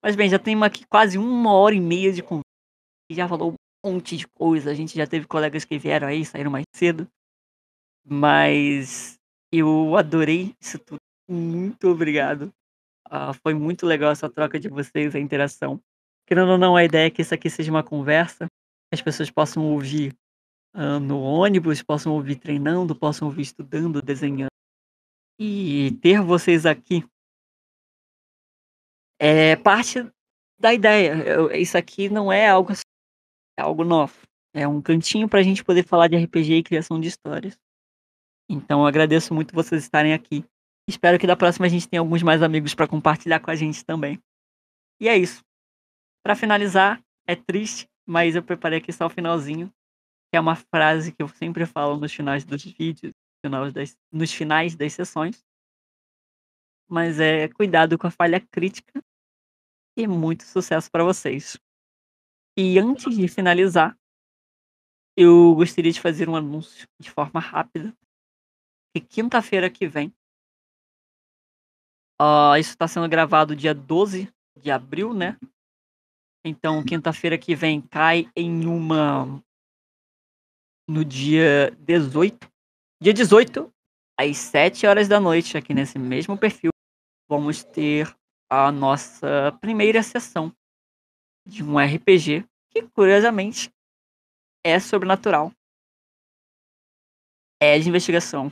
[SPEAKER 1] Mas bem, já temos aqui quase 1h30 de conversa. Já falou um monte de coisa. A gente já teve colegas que vieram aí, saíram mais cedo. Mas eu adorei isso tudo. Muito obrigado. Foi muito legal essa troca de vocês, a interação. Querendo ou não, a ideia é que isso aqui seja uma conversa, que as pessoas possam ouvir no ônibus, possam ouvir treinando, possam ouvir estudando, desenhando. E ter vocês aqui é parte da ideia. Isso aqui não é algo assim, é algo novo. É um cantinho pra gente poder falar de RPG e criação de histórias. Então eu agradeço muito vocês estarem aqui. Espero que da próxima a gente tenha alguns mais amigos pra compartilhar com a gente também. E é isso. Pra finalizar, é triste, mas eu preparei aqui só o finalzinho, que é uma frase que eu sempre falo nos finais dos vídeos, nos finais das sessões. Mas é cuidado com a falha crítica e muito sucesso pra vocês. E antes de finalizar, eu gostaria de fazer um anúncio de forma rápida, que quinta-feira que vem, isso está sendo gravado dia 12 de abril, né? Então, quinta-feira que vem cai no dia 18. Dia 18, às 7 horas da noite, aqui nesse mesmo perfil, vamos ter a nossa primeira sessão de um RPG que, curiosamente, é sobrenatural, é de investigação,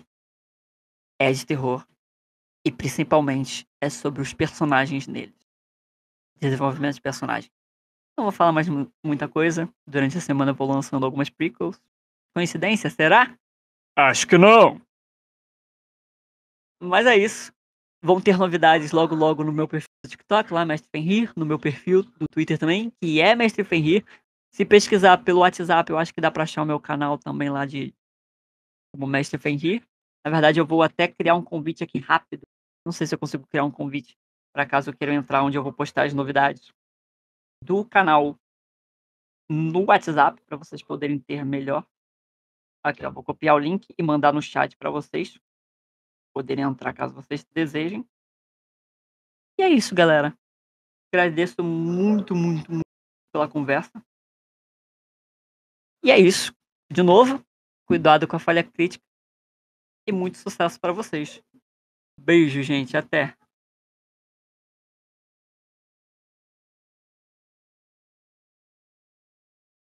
[SPEAKER 1] é de terror e, principalmente, é sobre os personagens neles. Desenvolvimento de personagem. Não vou falar mais muita coisa. Durante a semana eu vou lançando algumas prequels. Coincidência, será? Acho que não. Mas é isso. Vão ter novidades logo logo no meu perfil do TikTok, lá, Mestre Fenrir, no meu perfil do Twitter também, que é Mestre Fenrir. Se pesquisar pelo WhatsApp, eu acho que dá pra achar o meu canal também lá de como Mestre Fenrir. Na verdade, eu vou até criar um convite aqui rápido. Não sei se eu consigo criar um convite para caso queiram entrar, onde eu vou postar as novidades do canal no WhatsApp, para vocês poderem ter melhor. Aqui, ó, vou copiar o link e mandar no chat para vocês poderem entrar caso vocês desejem. E é isso, galera. Agradeço muito, muito, muito pela conversa. E é isso. De novo, cuidado com a falha crítica e muito sucesso para vocês. Beijo, gente. Até.